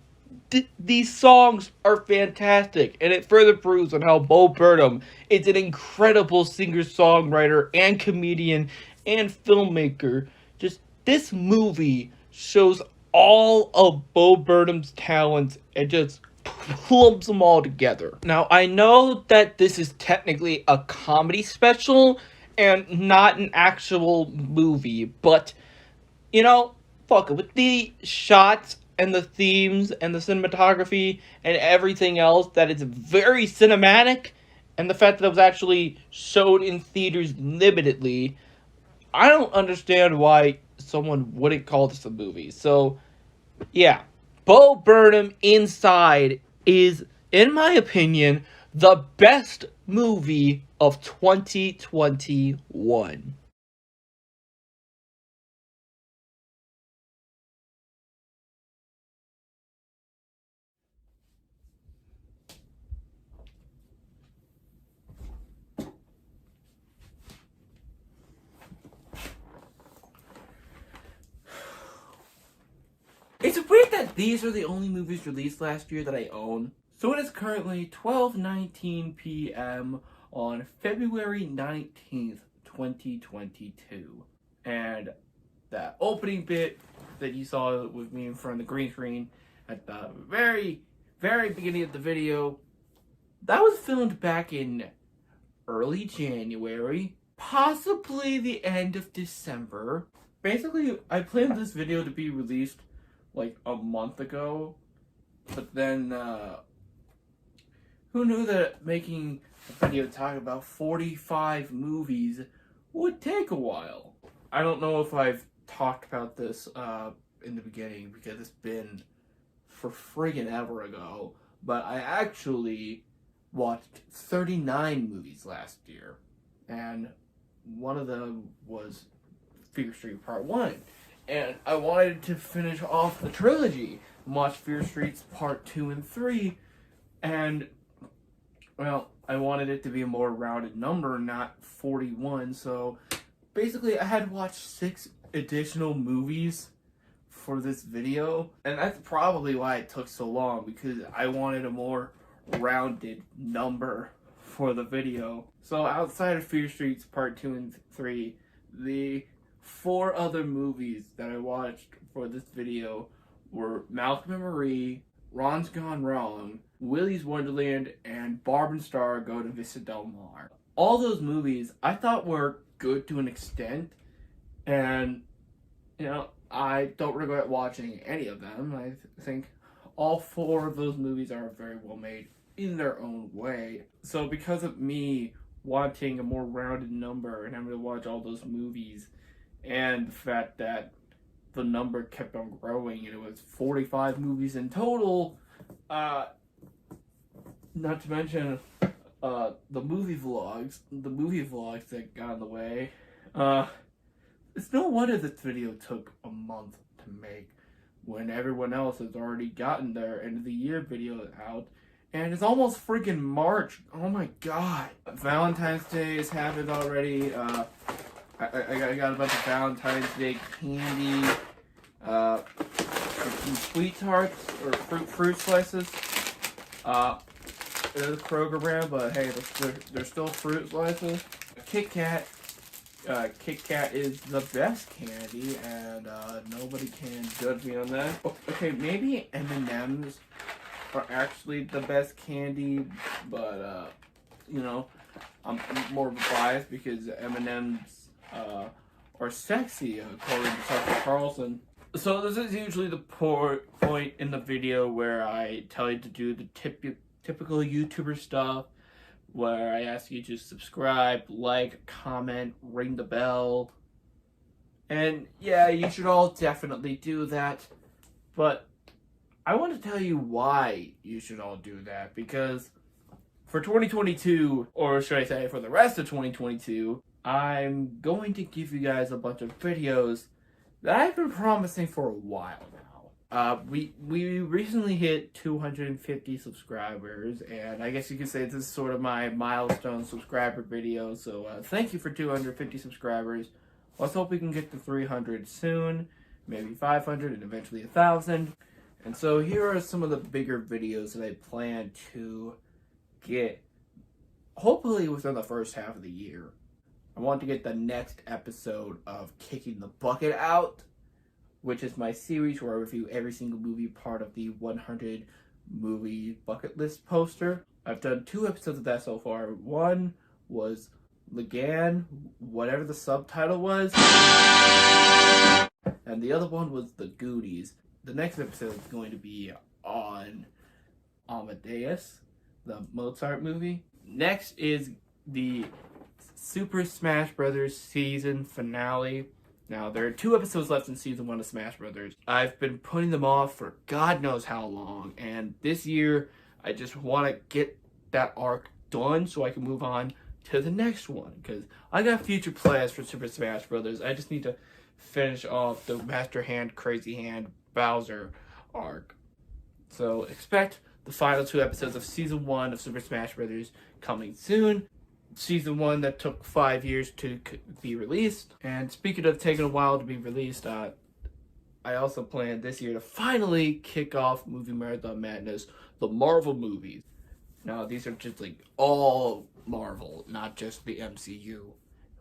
These songs are fantastic, and it further proves on how Bo Burnham is an incredible singer-songwriter and comedian and filmmaker. Just this movie shows all of Bo Burnham's talents and just clumps them all together. Now, I know that this is technically a comedy special and not an actual movie, but, you know, fuck it. With the shots and the themes and the cinematography and everything else that is very cinematic, and the fact that it was actually showed in theaters limitedly, I don't understand why someone wouldn't call this a movie. So, yeah, Bo Burnham Inside is, in my opinion, the best movie of 2021. It's weird that these are the only movies released last year that I own. So it is currently 12:19 p.m. on February 19th, 2022. And that opening bit that you saw with me in front of the green screen at the very, very beginning of the video, that was filmed back in early January, possibly the end of December. Basically, I planned this video to be released like a month ago, but then who knew that making a video talking about 45 movies would take a while. I don't know if I've talked about this in the beginning because it's been for friggin' ever ago, but I actually watched 39 movies last year, and one of them was Fear Street Part 1. And I wanted to finish off the trilogy, watch Fear Streets Part 2 and 3, and, well, I wanted it to be a more rounded number, not 41, so basically I had to watch 6 additional movies for this video, and that's probably why it took so long, because I wanted a more rounded number for the video. So outside of Fear Streets Part 2 and 3, the 4 other movies that I watched for this video were Malcolm and Marie, Ron's Gone Wrong, Willys Wonderland, and Barbie Star Go to Vista Del Mar. All those movies I thought were good to an extent, and you know, I don't regret watching any of them. I think all 4 of those movies are very well made in their own way. So because of me wanting a more rounded number and having to watch all those movies, and the fact that the number kept on growing and it was 45 movies in total, not to mention the movie vlogs that got in the way, it's no wonder this video took a month to make when everyone else has already gotten their end of the year video out. And it's almost freaking March. Oh my god. Valentine's Day has happened already. I got a bunch of Valentine's Day candy. Some Sweet Tarts or fruit slices. They're the Kroger brand, but hey, they're still fruit slices. Kit Kat. Kit Kat is the best candy, and nobody can judge me on that. Okay, maybe M&M's are actually the best candy, but you know, I'm more biased because M&M's are sexy according to Tucker Carlson. So this is usually the point in the video where I tell you to do the typical YouTuber stuff, where I ask you to subscribe, like, comment, ring the bell. And yeah, you should all definitely do that. But I want to tell you why you should all do that. Because for 2022, or should I say for the rest of 2022, I'm going to give you guys a bunch of videos that I've been promising for a while now. We recently hit 250 subscribers, and I guess you could say this is sort of my milestone subscriber video, so thank you for 250 subscribers. Let's hope we can get to 300 soon, maybe 500, and eventually 1,000. And so here are some of the bigger videos that I plan to get, hopefully within the first half of the year. I want to get the next episode of Kicking the Bucket out, which is my series where I review every single movie part of the 100 movie bucket list poster. I've done 2 episodes of that so far. One was Lagan, whatever the subtitle was, and the other one was The Goonies. The next episode is going to be on Amadeus, the Mozart movie. Next is the Super Smash Bros. Season finale. Now, there are 2 episodes left in Season 1 of Smash Bros. I've been putting them off for God knows how long, and this year, I just want to get that arc done so I can move on to the next one, because I got future plans for Super Smash Bros. I just need to finish off the Master Hand, Crazy Hand, Bowser arc. So, expect the final 2 episodes of Season 1 of Super Smash Bros. Coming soon. Season 1 that took 5 years to be released. And speaking of taking a while to be released, I also plan this year to finally kick off Movie Marathon Madness, the Marvel movies. Now, these are just like all Marvel, not just the MCU.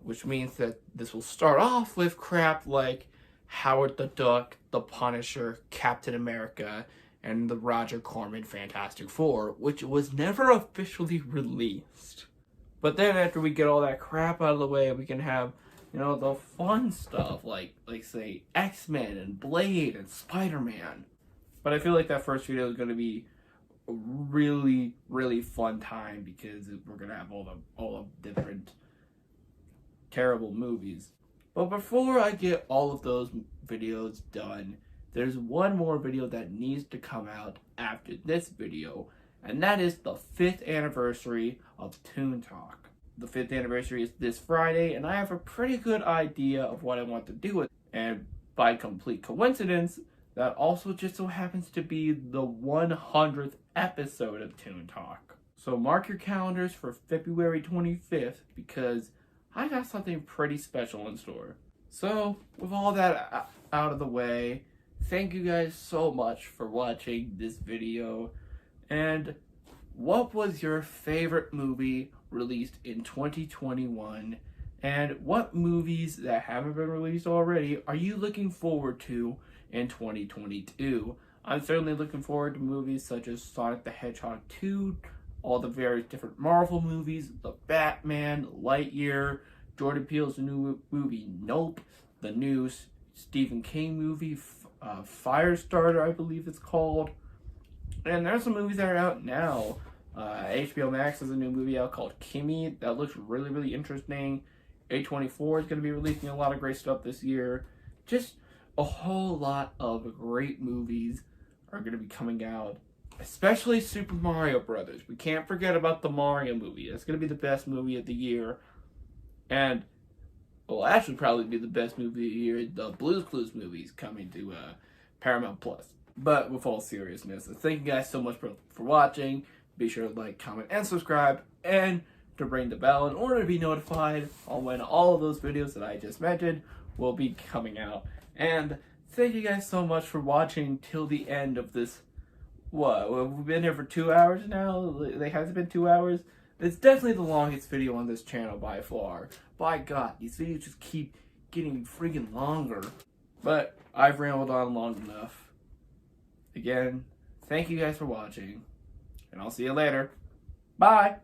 Which means that this will start off with crap like Howard the Duck, The Punisher, Captain America, and the Roger Corman Fantastic Four, which was never officially released. But then after we get all that crap out of the way, we can have, you know, the fun stuff like say, X-Men and Blade and Spider-Man. But I feel like that first video is going to be a really, really fun time because we're going to have all the different terrible movies. But before I get all of those videos done, there's one more video that needs to come out after this video, and that is the 5th anniversary of Toon Talk. The 5th anniversary is this Friday, and I have a pretty good idea of what I want to do with it. And by complete coincidence, that also just so happens to be the 100th episode of Toon Talk. So mark your calendars for February 25th, because I got something pretty special in store. So, with all that out of the way, thank you guys so much for watching this video. And what was your favorite movie released in 2021? And what movies that haven't been released already are you looking forward to in 2022? I'm certainly looking forward to movies such as Sonic the Hedgehog 2, all the various different Marvel movies, the Batman, Lightyear, Jordan Peele's new movie Nope, the new Stephen King movie Firestarter, I believe it's called. And there's some movies that are out now. HBO Max has a new movie out called Kimmy that looks really, really interesting. A24 is going to be releasing a lot of great stuff this year. Just a whole lot of great movies are going to be coming out, especially Super Mario Brothers. We can't forget about the Mario movie. That's going to be the best movie of the year. And will actually probably be the best movie of the year. The Blue's Clues movies coming to Paramount Plus. But with all seriousness, thank you guys so much for watching. Be sure to like, comment, and subscribe, and to ring the bell in order to be notified on when all of those videos that I just mentioned will be coming out. And thank you guys so much for watching till the end of this. What? We've been here for 2 hours now? Has it been 2 hours? It's definitely the longest video on this channel by far. By God, these videos just keep getting freaking longer. But I've rambled on long enough. Again, thank you guys for watching. And I'll see you later. Bye!